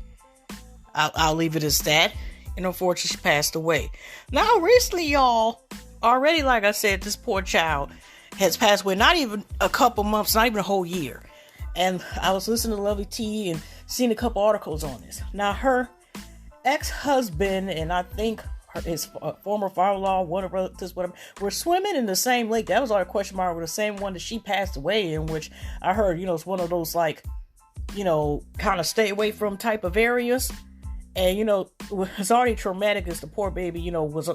I'll leave it as that. And unfortunately, she passed away. Now, recently, y'all, already, like I said, this poor child has passed away. Not even a couple months, not even a whole year. And I was listening to Lovely T and seeing a couple articles on this. Now, her ex-husband, and I think his former father-in-law, one of relatives, whatever, were swimming in the same lake. That was our question mark, with the same one that she passed away in, which I heard, it's one of those, like, kind of stay away from type of areas. And, it's already traumatic as the poor baby,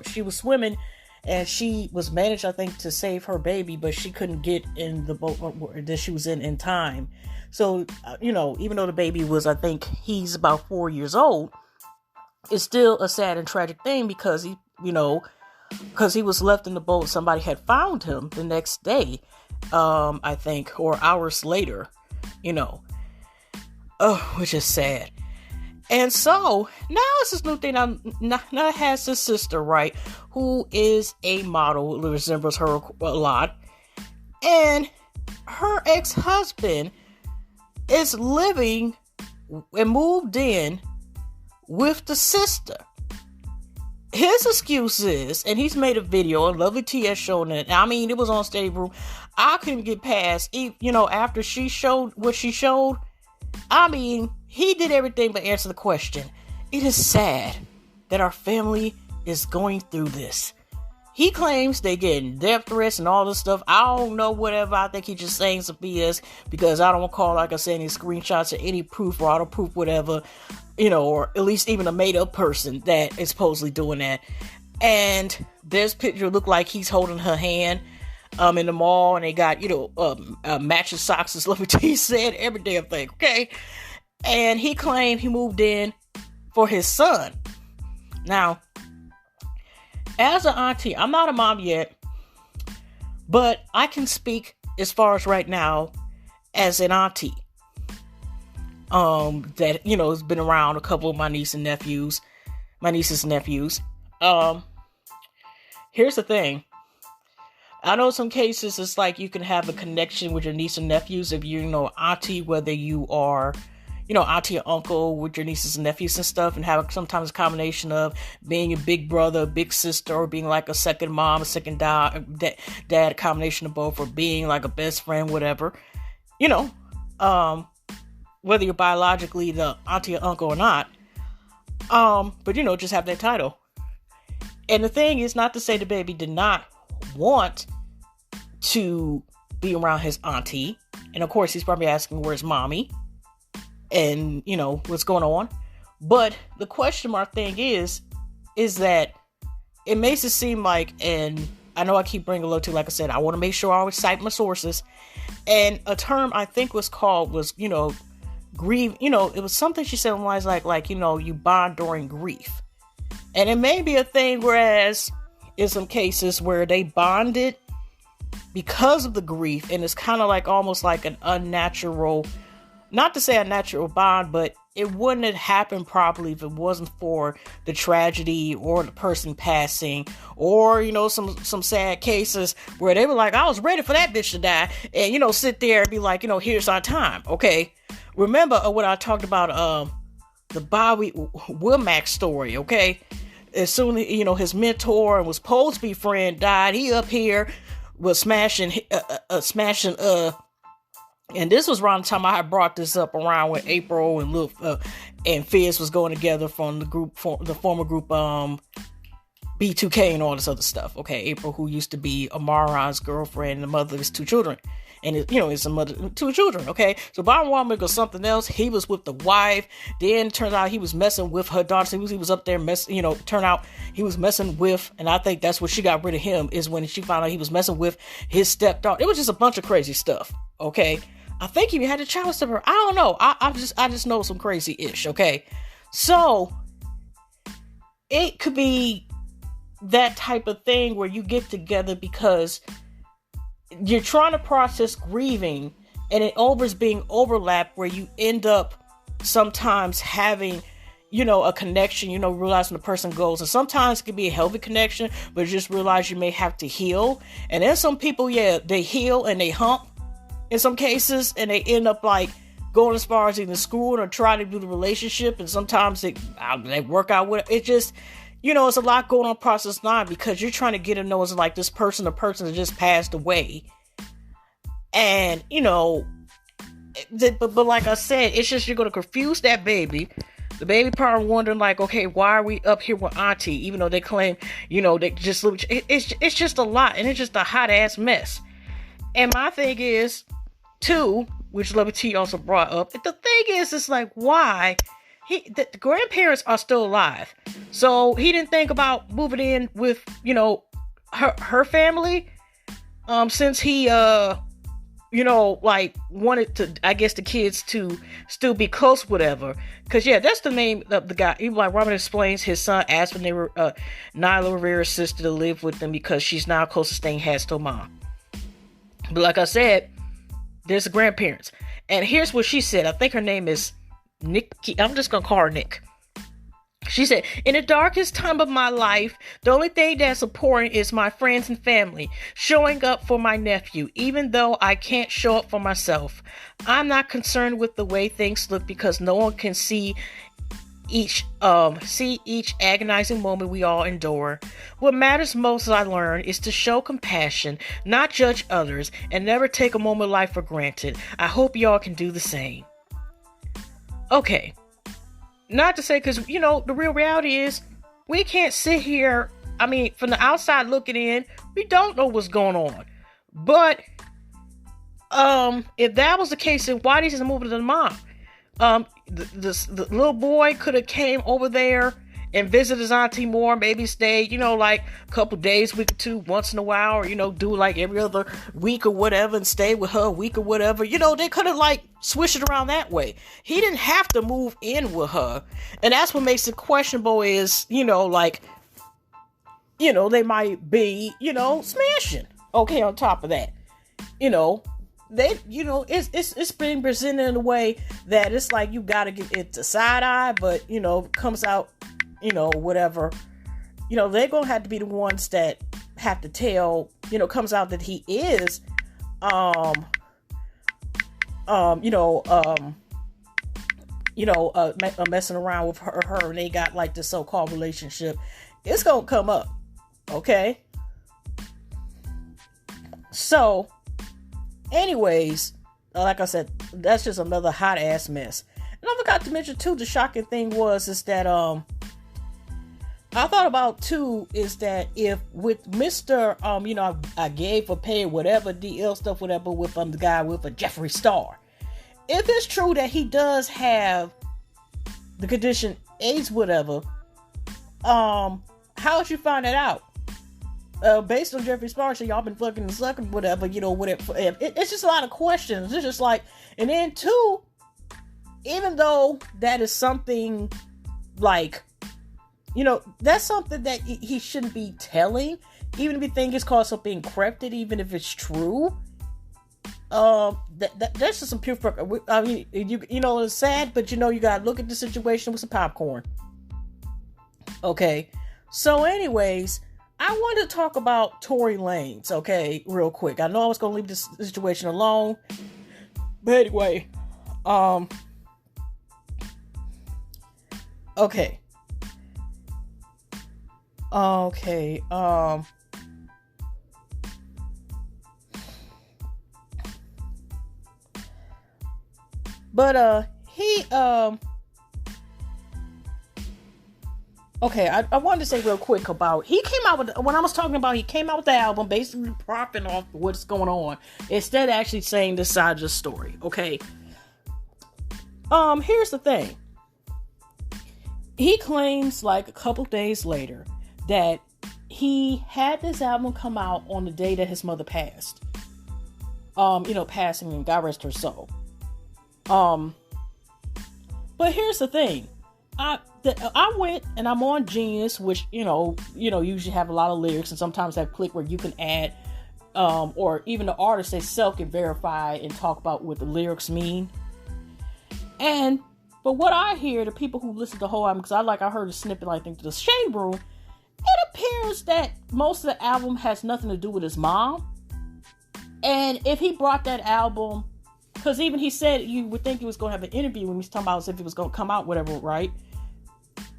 she was swimming, and she was managed, I think, to save her baby, but she couldn't get in the boat that she was in time. So, even though the baby was, I think he's about 4 years old, it's still a sad and tragic thing because because he was left in the boat. Somebody had found him the next day, I think, or hours later, which is sad. And so now it's this new thing. Now has his sister, right, who is a model, who resembles her a lot, and her ex-husband is living and moved in with the sister. His excuse is, and he's made a video, and Lovely T has shown it. I mean, it was on Stage Room. I couldn't get past, after she showed what she showed. I mean, he did everything but answer the question. It is sad that our family is going through this. He claims they getting death threats and all this stuff. I don't know, whatever. I think he's just saying some BS because I don't want to call, like I said, any screenshots or any proof or auto proof, whatever, or at least even a made up person that is supposedly doing that. And this picture look like he's holding her hand in the mall, and they got, matching socks, as Lovely T said, every damn thing, okay? And he claimed he moved in for his son. Now, as an auntie, I'm not a mom yet, but I can speak as far as right now as an auntie. That, has been around a couple of my nieces and nephews. Here's the thing. I know some cases it's like you can have a connection with your niece and nephews if you auntie, whether you are, auntie or uncle with your nieces and nephews and stuff, and have sometimes a combination of being a big brother, big sister, or being like a second mom, a second dad, a combination of both, or being like a best friend, whatever, whether you're biologically the auntie or uncle or not, but just have that title. And the thing is, not to say the baby did not want to be around his auntie, and of course he's probably asking where's mommy and what's going on, but the question mark thing is that it makes it seem like, and I know I keep bringing low to, like I said, I want to make sure I always cite my sources, and a term I think was grieve, it was something she said was like you bond during grief, and it may be a thing, whereas in some cases where they bonded because of the grief, and it's kind of like almost like an unnatural, not to say a natural bond, but it wouldn't have happened properly if it wasn't for the tragedy or the person passing, or some sad cases where they were like, I was ready for that bitch to die, and sit there and be like, here's our time. Okay, remember what I talked about, the Bobby Womack story, okay? as soon as, his mentor and was supposed to be friend died, he up here was smashing, and this was around the time I had brought this up, around when April and Lil, and Fizz was going together from the former group, B2K and all this other stuff. Okay, April, who used to be Amaron's girlfriend and the mother of his two children. And, it's a mother, two children, okay? So bottom line was something else. He was with the wife. Then it turns out he was messing with her daughter. So he was up there turned out he was messing with, and I think that's when she got rid of him, is when she found out he was messing with his stepdaughter. It was just a bunch of crazy stuff, okay? I think he had a child with her. I don't know. I just know some crazy-ish, okay? So it could be that type of thing where you get together because you're trying to process grieving, and it being overlapped, where you end up sometimes having, a connection, realizing the person goes. And sometimes it can be a healthy connection, but you just realize you may have to heal. And then some people, they heal and they hump in some cases, and they end up like going as far as either school or trying to do the relationship. And sometimes they work out with it. It just, it's a lot going on process line, because you're trying to get to know, it's like this person, the person that just passed away. And, but like I said, it's just, you're going to confuse that baby. The baby probably wondering like, okay, why are we up here with Auntie? Even though they claim, they just, it's just a lot. And it's just a hot ass mess. And my thing is, too, which Lovey T also brought up, the thing is, it's like, why? The grandparents are still alive. So he didn't think about moving in with, her family, since he, wanted to, I guess, the kids to still be close, whatever. Because, that's the name of the guy. Even like Robin explains, his son asked when they were, Nyla Rivera's sister, to live with them because she's now closest thing has to mom. But like I said, there's the grandparents. And here's what she said. I think her name is Nikki. I'm just going to call her Nick. She said, in the darkest time of my life, the only thing that's important is my friends and family showing up for my nephew, even though I can't show up for myself. I'm not concerned with the way things look, because no one can see each agonizing moment we all endure. What matters most, as I learned, is to show compassion, not judge others, and never take a moment of life for granted. I hope y'all can do the same. Okay. Not to say, because, the real reality is, we can't sit here, from the outside looking in, we don't know what's going on. But, if that was the case, then why did he move to the mom? The little boy could have came over there and visited his auntie more, maybe stayed, like a couple days, week or two, once in a while, or, do like every other week or whatever, and stay with her a week or whatever. They could have like switched it around that way. He didn't have to move in with her. And that's what makes it questionable is, they might be, smashing. Okay, on top of that, they, it's being presented in a way that it's like you gotta get it to side eye, but comes out, whatever, they're gonna have to be the ones that have to tell, comes out that he is, messing around with her, and they got like this so-called relationship. It's gonna come up, okay? So, anyways, like I said, that's just another hot ass mess. And I forgot to mention too, the shocking thing is that I thought about too, is that if with Mr. I gave or paid whatever DL stuff, whatever, with the guy with a Jeffree Star, if it's true that he does have the condition AIDS, whatever, how would you find that out? Based on Jeffree Star, so y'all been fucking and sucking, whatever, whatever. It's just a lot of questions. It's just like, and then too, even though that is something like, that's something that he shouldn't be telling, even if you think it's called something encrypted, even if it's true. That's just some pure fuck. It's sad, but you gotta look at the situation with some popcorn. Okay, so anyways, I wanted to talk about Tory Lanez, okay, real quick. I know I was going to leave this situation alone, but anyway, okay. Okay. But he okay, I wanted to say real quick about he came out with when I was talking about he came out with the album basically propping off what's going on instead of actually saying this side of the story. Okay. Here's the thing. He claims like a couple days later that he had this album come out on the day that his mother passed. Passing and God rest her soul. But here's the thing. I went and I'm on Genius, which, usually have a lot of lyrics and sometimes have click where you can add, or even the artist themselves can verify and talk about what the lyrics mean. And, but what I hear, the people who listen to the whole album, because I heard a snippet, I think, to the Shade Room, it appears that most of the album has nothing to do with his mom. And if he brought that album, because even he said you would think he was going to have an interview when he was talking about if he was going to come out, whatever, right?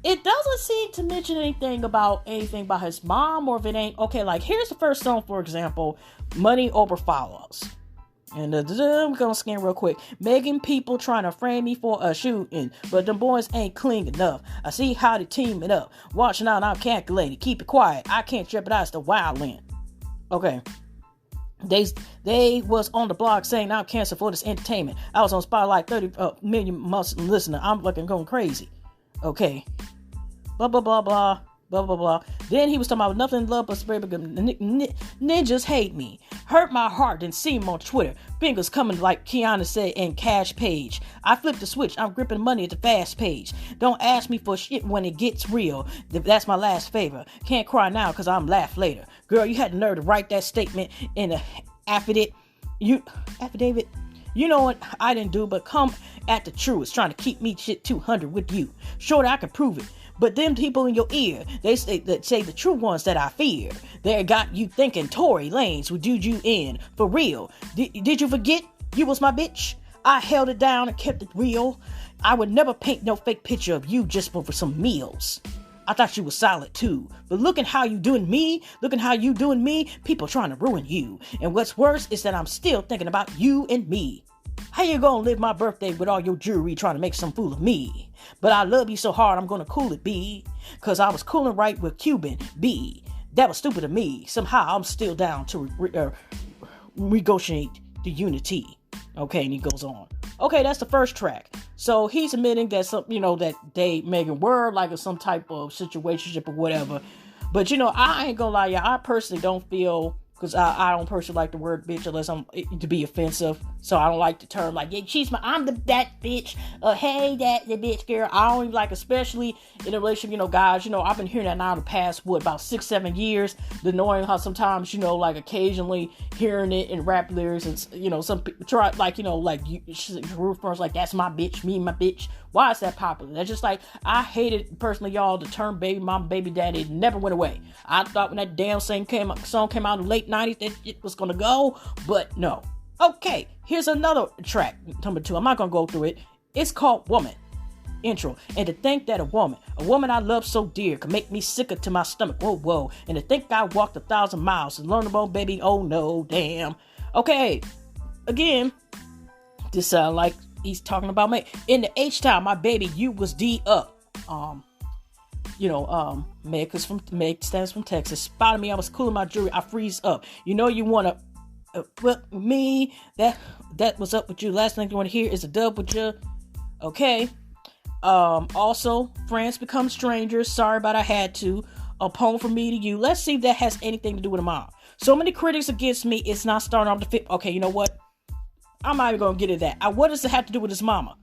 It doesn't seem to mention anything about his mom, or if it ain't, okay, like here's the first song, for example, Money Over Follows. And I'm gonna scan real quick. Megan people trying to frame me for a shooting, but them boys ain't clean enough. I see how they teaming up. Watching out, I'm calculating. Keep it quiet. I can't jeopardize the wildland. Okay. They was on the blog saying I'm canceled for this entertainment. I was on Spotlight 30 million months listener. I'm looking going crazy. Okay. Blah, blah, blah, blah. Blah, blah, blah. Then he was talking about nothing love but spray. Ninjas hate me. Hurt my heart. Then see him on Twitter. Fingers coming like Kiana said in Cash Page. I flipped the switch. I'm gripping money at the fast page. Don't ask me for shit when it gets real. That's my last favor. Can't cry now because I'm laugh later. Girl, you had the nerve to write that statement in the affidavit. You know what I didn't do, but come at the truest, trying to keep me shit 200 with you. Sure, I can prove it. But them people in your ear, they say the true ones that I fear. They got you thinking Tory Lanez would do you in. For real. Did you forget you was my bitch? I held it down and kept it real. I would never paint no fake picture of you just for some meals. I thought you was solid too. But looking how you doing me, people trying to ruin you. And what's worse is that I'm still thinking about you and me. How you gonna live my birthday with all your jewelry trying to make some fool of me? But I love you so hard I'm gonna cool it, B. Cause I was cooling right with Cuban, B. That was stupid of me. Somehow I'm still down to negotiate the unity. Okay, and he goes on. Okay, that's the first track. So he's admitting that that Megan were like some type of situationship or whatever. But I ain't gonna lie, y'all. I personally don't feel, because I don't personally like the word bitch unless I'm to be offensive. So I don't like the term like, yeah, I'm that bitch. Hey, that the bitch girl. I don't even like, especially in a relationship, guys, I've been hearing that now the past, about 6-7 years. The knowing how sometimes, like occasionally hearing it in rap lyrics and, some people try, like, first, like, that's my bitch, me, my bitch. Why is that popular? That's just like, I hated personally, y'all, the term baby mom, baby daddy. It never went away. I thought when that damn song came out in the late 90s that it was gonna go, but no. Okay, here's another track, number 2. I'm not gonna go through it. It's called Woman. Intro. And to think that a woman I love so dear, could make me sicker to my stomach. Whoa. And to think I walked 1,000 miles to learn about baby. Oh no, damn. Okay, again, this sound like he's talking about me. In the H-Town, my baby, you was D up. Meg stands from Texas. Spotted me, I was cooling my jewelry. I freeze up. You wanna me, that was up with you. Last thing you want to hear is a dub with you. Okay. Also, friends become strangers. Sorry, but I had to. A poem from me to you. Let's see if that has anything to do with a mom. So many critics against me. It's not starting off the fit. Okay, you know what? I'm not even gonna get into that. What does it have to do with his mama?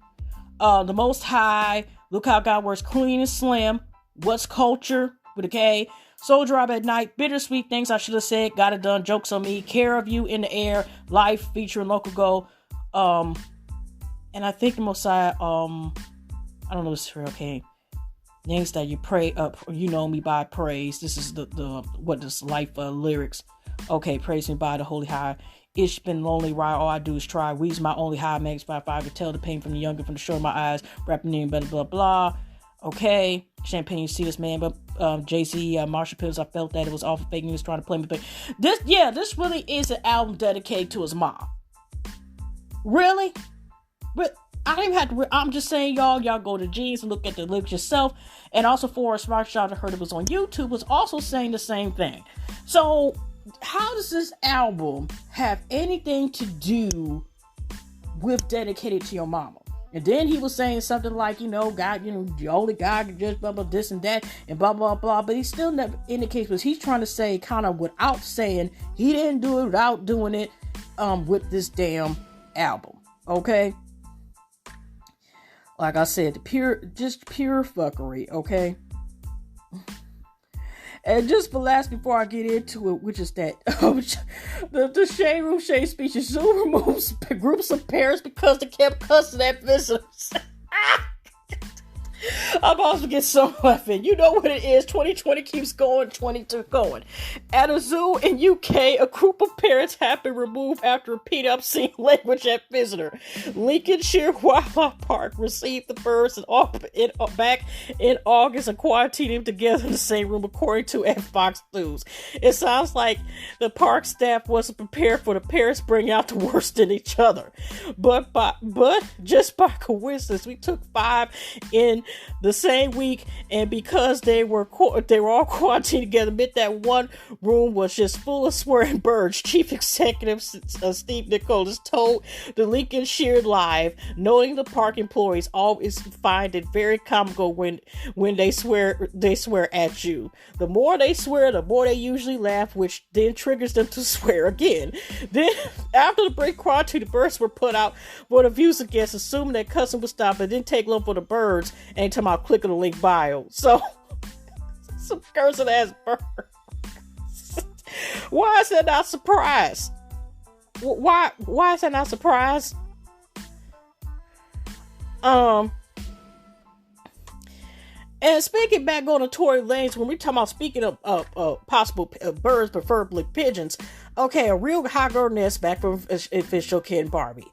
The Most High. Look how God works clean and slim. What's culture with a K? Soul Drop at Night, bittersweet things I should have said, got it done, jokes on me, care of you in the air, life featuring Local Go, and I think the Messiah, I don't know this is real, okay, names that you pray up, me by praise. This is the what this life lyrics. Okay, praise me by the holy high. It's been lonely ride, all I do is try. We's my only high, makes by 5 to tell the pain from the younger, from the shore of my eyes, rapping in blah blah blah. Okay, Champagne, you see this man, but Jay-Z, Marshall Pills, I felt that it was awful fake news trying to play me. But this really is an album dedicated to his mom. Really? But I didn't have to. I'm just saying, y'all go to G's and look at the lyrics yourself. And also, Forrest Rothschild, I heard it was on YouTube, was also saying the same thing. So, how does this album have anything to do with dedicated to your mama? And then he was saying something like, God, the only God can just blah, blah, this and that, and blah, blah, blah. But he still never indicates what he's trying to say, kind of without saying he didn't do it without doing it with this damn album. Okay? Like I said, pure fuckery, okay? And just for last, before I get into it, which is that the Shade Room Shade speeches, Zoom removes groups of parents because they kept cussing at visitors. I'm also getting so laughing. You know what it is. 2020 keeps going, 22 going. At a zoo in UK, a group of parents have been removed after repeated obscene language at visitor. Lincolnshire Wildlife Park received the birds back in August and quarantined them together in the same room, according to Fox News. It sounds like the park staff wasn't prepared for the parents bringing out the worst in each other. But just by coincidence, we took 5 in the same week, and because they were all quarantined together, admit that one room was just full of swearing birds. Chief Executive Steve Nicholas told the Lincolnshire Live, knowing the park employees always find it very comical when they swear at you. The more they swear, the more they usually laugh, which then triggers them to swear again. Then, after the break, quarantine, the birds were put out for the views against, assuming that cussing would stop. It didn't take long for the birds. And talking about clicking the link bio. So, some cursing ass birds. Why is that not surprise? Why is that not surprise? And speaking back on to Tory Lanez, when we're talking about speaking of possible birds, preferably pigeons. Okay, a real hot girl nest back from official Kid Barbie.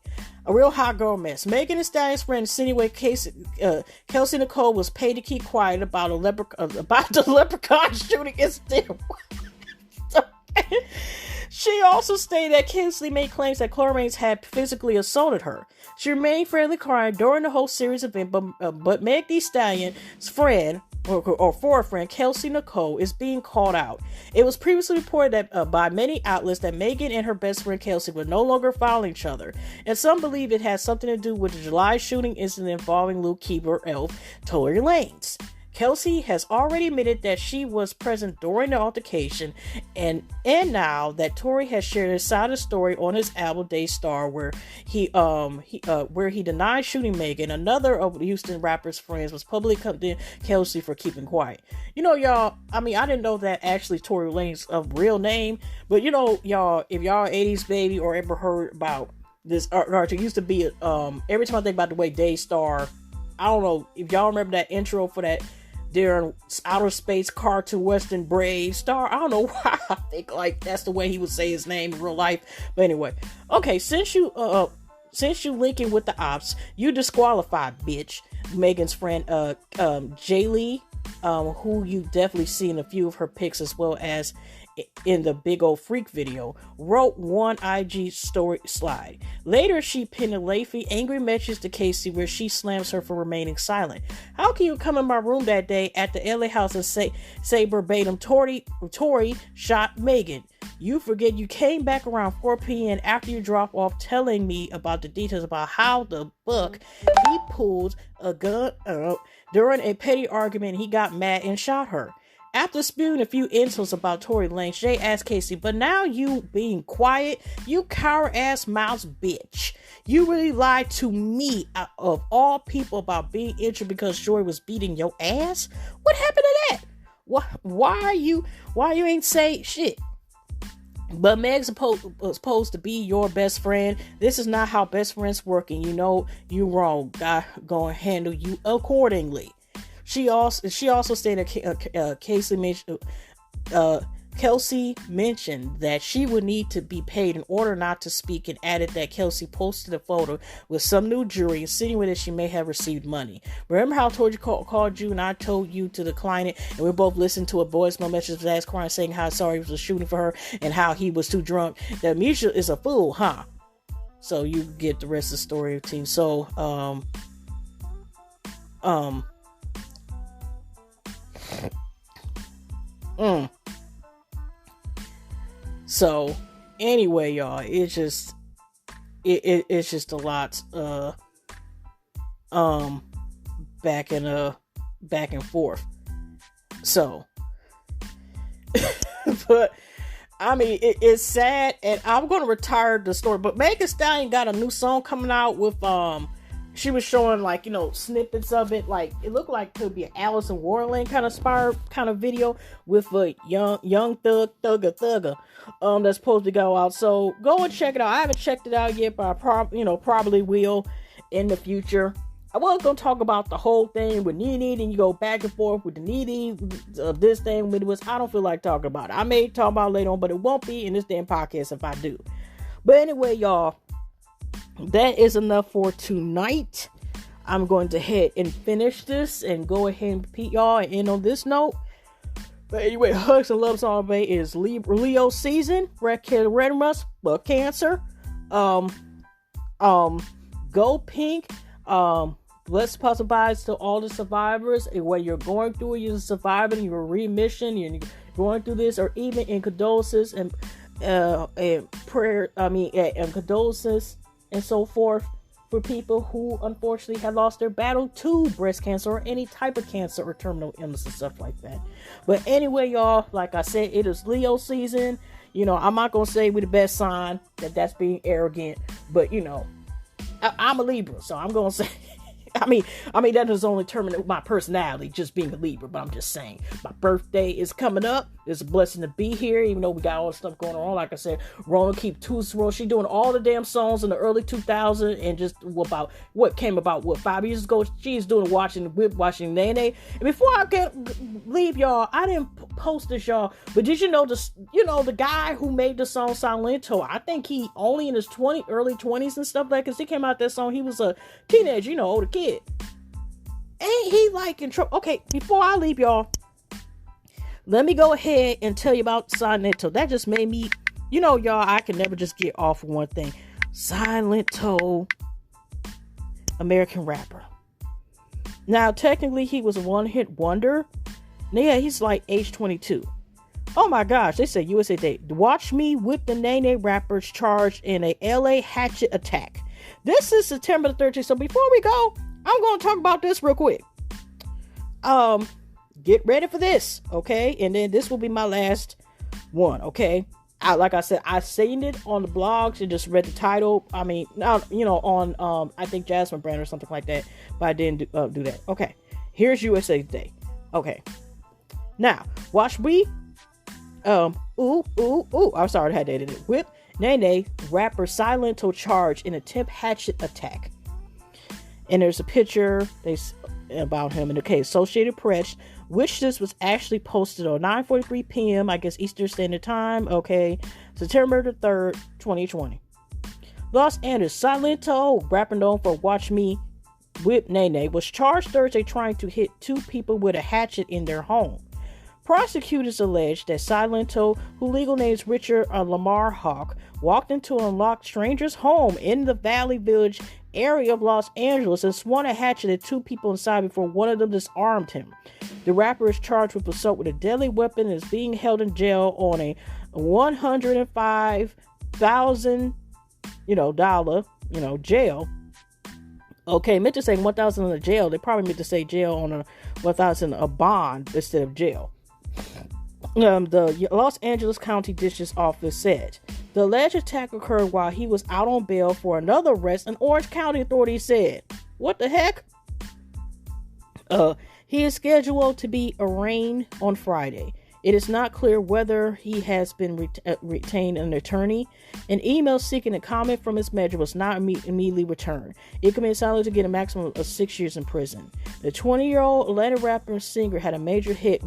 A real hot girl mess. Megan Thee Stallion's friend insinuated Kelsey Nicole was paid to keep quiet about the leprechaun shooting incident. She also stated that Kelsey made claims that Clarence had physically assaulted her. She remained friendly crying during the whole series event, but Meg Thee Stallion's friend, or former friend, Kelsey Nicole, is being called out. It was previously reported that by many outlets that Megan and her best friend Kelsey were no longer following each other, and some believe it has something to do with the July shooting incident involving Lil Keeper elf Tory Lanez. Kelsey has already admitted that she was present during the altercation, and now that Tory has shared his side of the story on his album Daystar, where he denied shooting Megan. Another of Houston rapper's friends was publicly condemned Kelsey for keeping quiet. Y'all, I didn't know that actually Tory Lanez's real name, but y'all, if y'all 80s baby or ever heard about this art, it used to be every time I think about the way Daystar, I don't know if y'all remember that intro for that during outer space cartoon Western Brave Star. I don't know why I think like that's the way he would say his name in real life. But anyway, okay, since you linking with the ops, you disqualified, bitch. Megan's friend Jaylee, who you definitely seen a few of her pics as well as in the Big Old Freak video, wrote one IG story slide. Later, she pinned a lengthy, angry message to Casey where she slams her for remaining silent. How can you come in my room that day at the LA house and say verbatim, Tory shot Megan? You forget you came back around 4 p.m. after you dropped off telling me about the details about how the book he pulled a gun during a petty argument. He got mad and shot her. After spewing a few insults about Tory Lanez, Jay asked Casey, but now you being quiet, you coward-ass mouse bitch. You really lied to me, of all people, about being injured because Joy was beating your ass? What happened to that? Why you ain't say shit? But Meg's supposed to be your best friend. This is not how best friends work, and you know you wrong. God gonna handle you accordingly. She also stated Casey Kelsey mentioned that she would need to be paid in order not to speak, and added that Kelsey posted a photo with some new jewelry, insinuating that she may have received money. Remember how I told you called you and I told you to decline it, and we both listened to a voicemail message of his ass crying, saying how sorry he was shooting for her and how he was too drunk. That Misha is a fool, huh? So you get the rest of the story, team. So So anyway, y'all, it's just it's just a lot back and forth. So but I mean it's sad, and I'm gonna retire the story. But Megan Thee Stallion got a new song coming out with she was showing like, you know, snippets of it. Like it looked like it could be an Alice in Wonderland kind of inspired kind of video with a young thugger that's supposed to go out. So go and check it out. I haven't checked it out yet, but I probably will in the future. I was gonna talk about the whole thing with Nene, and you go back and forth with the Nene this thing, but I don't feel like talking about it. I may talk about it later on, but it won't be in this damn podcast if I do. But anyway, y'all, that is enough for tonight. I'm going to head and finish this and go ahead and repeat y'all and end on this note. But anyway, hugs and loves all day is Leo season. Red Rust, Cancer. Go pink. Blessed positive vibes to all the survivors. And when you're going through it, you're surviving, you're a remission, you're going through this, or even in condolences and prayer. And condolences and so forth for people who unfortunately had lost their battle to breast cancer or any type of cancer or terminal illness and stuff like that. But anyway, y'all, like I said, it is Leo season. You know, I'm not gonna say we're the best sign, that's being arrogant, but you know, I'm a Libra, so I'm gonna say. I mean that doesn't only determine my personality, just being a Libra, but I'm just saying my birthday is coming up. It's a blessing to be here, even though we got all the stuff going on. Like I said, Rona keep Rona. She doing all the damn songs in the early 2000s, and just about what came about 5 years ago. She's doing watching Nene. And before I leave y'all, I didn't post this, y'all, but did you know the guy who made the song Silento? I think he only in his early 20s and stuff like. Cause he came out that song, he was a teenager, older kid. Ain't he like in trouble? Okay, before I leave y'all, let me go ahead and tell you about Silento. That just made me, y'all, I can never just get off of one thing. Silento, American rapper. Now, technically, he was a one-hit wonder. Yeah, he's like age 22. Oh my gosh, they said USA Today. Watch me whip the Nene rappers charged in a LA hatchet attack. This is September the 13th. So before we go, I'm going to talk about this real quick. Get ready for this, okay? And then this will be my last one, okay? Like I said, I seen it on the blogs and just read the title. I mean, on I think Jasmine Brand or something like that, but I didn't do that. Okay, here's USA Today. Okay, now watch me. I'm sorry, I had to edit it. Whip Nene rapper Silento charge in attempt hatchet attack. And there's a picture about him in the case. Associated Press, which this was actually posted on 9:43 p.m. I guess Eastern Standard Time. Okay, September the 3rd, 2020. Los Angeles, Silento, rapper known for Watch Me Whip Nene, was charged Thursday trying to hit two people with a hatchet in their home. Prosecutors alleged that Silento, who legal name is Richard Lamar Hawk, walked into an unlocked stranger's home in the Valley Village area of Los Angeles and swung a hatchet at two people inside before one of them disarmed him. The rapper is charged with assault with a deadly weapon and is being held in jail on a $105,000, jail. Okay, meant to say 1,000 in a jail. They probably meant to say jail on a 1,000 a bond instead of jail. The Los Angeles County District's office said the alleged attack occurred while he was out on bail for another arrest, and Orange County authorities said. What the heck? He is scheduled to be arraigned on Friday. It is not clear whether he has been retained an attorney. An email seeking a comment from his manager was not immediately returned. It committed solely to get a maximum of 6 years in prison. The 20-year-old Atlanta rapper and singer had a major hit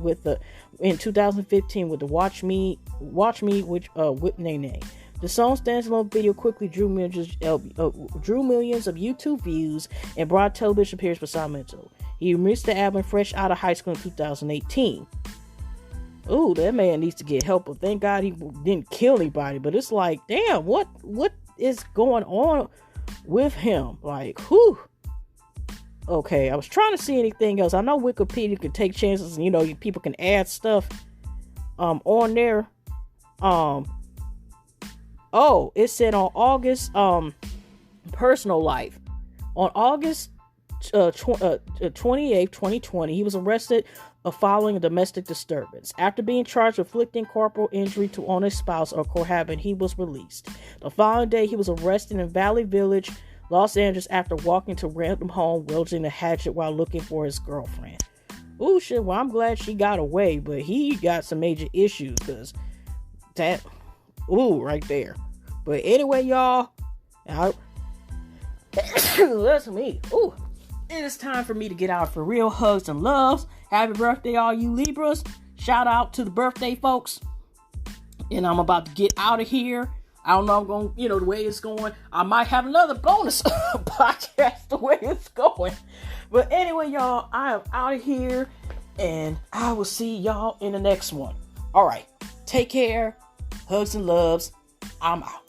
in 2015 with the Watch Me with Nene. The song's dance-alone video quickly drew millions of YouTube views and brought television appearance for Sacramento. He released the album fresh out of high school in 2018. Ooh, that man needs to get help. But thank God he didn't kill anybody. But it's like, damn, what is going on with him? Like, whew. Okay, I was trying to see anything else. I know Wikipedia can take chances, and people can add stuff on there. Oh, it said on August, personal life. On August 28th, 2020, he was arrested following a domestic disturbance. After being charged with inflicting corporal injury on his spouse or cohabitant, he was released. The following day, he was arrested in Valley Village, Los Angeles, after walking to a random home wielding a hatchet while looking for his girlfriend. Ooh, shit, well, I'm glad she got away, but he got some major issues, because that... Ooh, right there. But anyway, y'all, that's me. Ooh, it is time for me to get out for real. Hugs and loves. Happy birthday, all you Libras. Shout out to the birthday folks. And I'm about to get out of here. I don't know, I'm going, the way it's going. I might have another bonus podcast the way it's going. But anyway, y'all, I am out of here. And I will see y'all in the next one. All right. Take care. Hugs and loves. I'm out.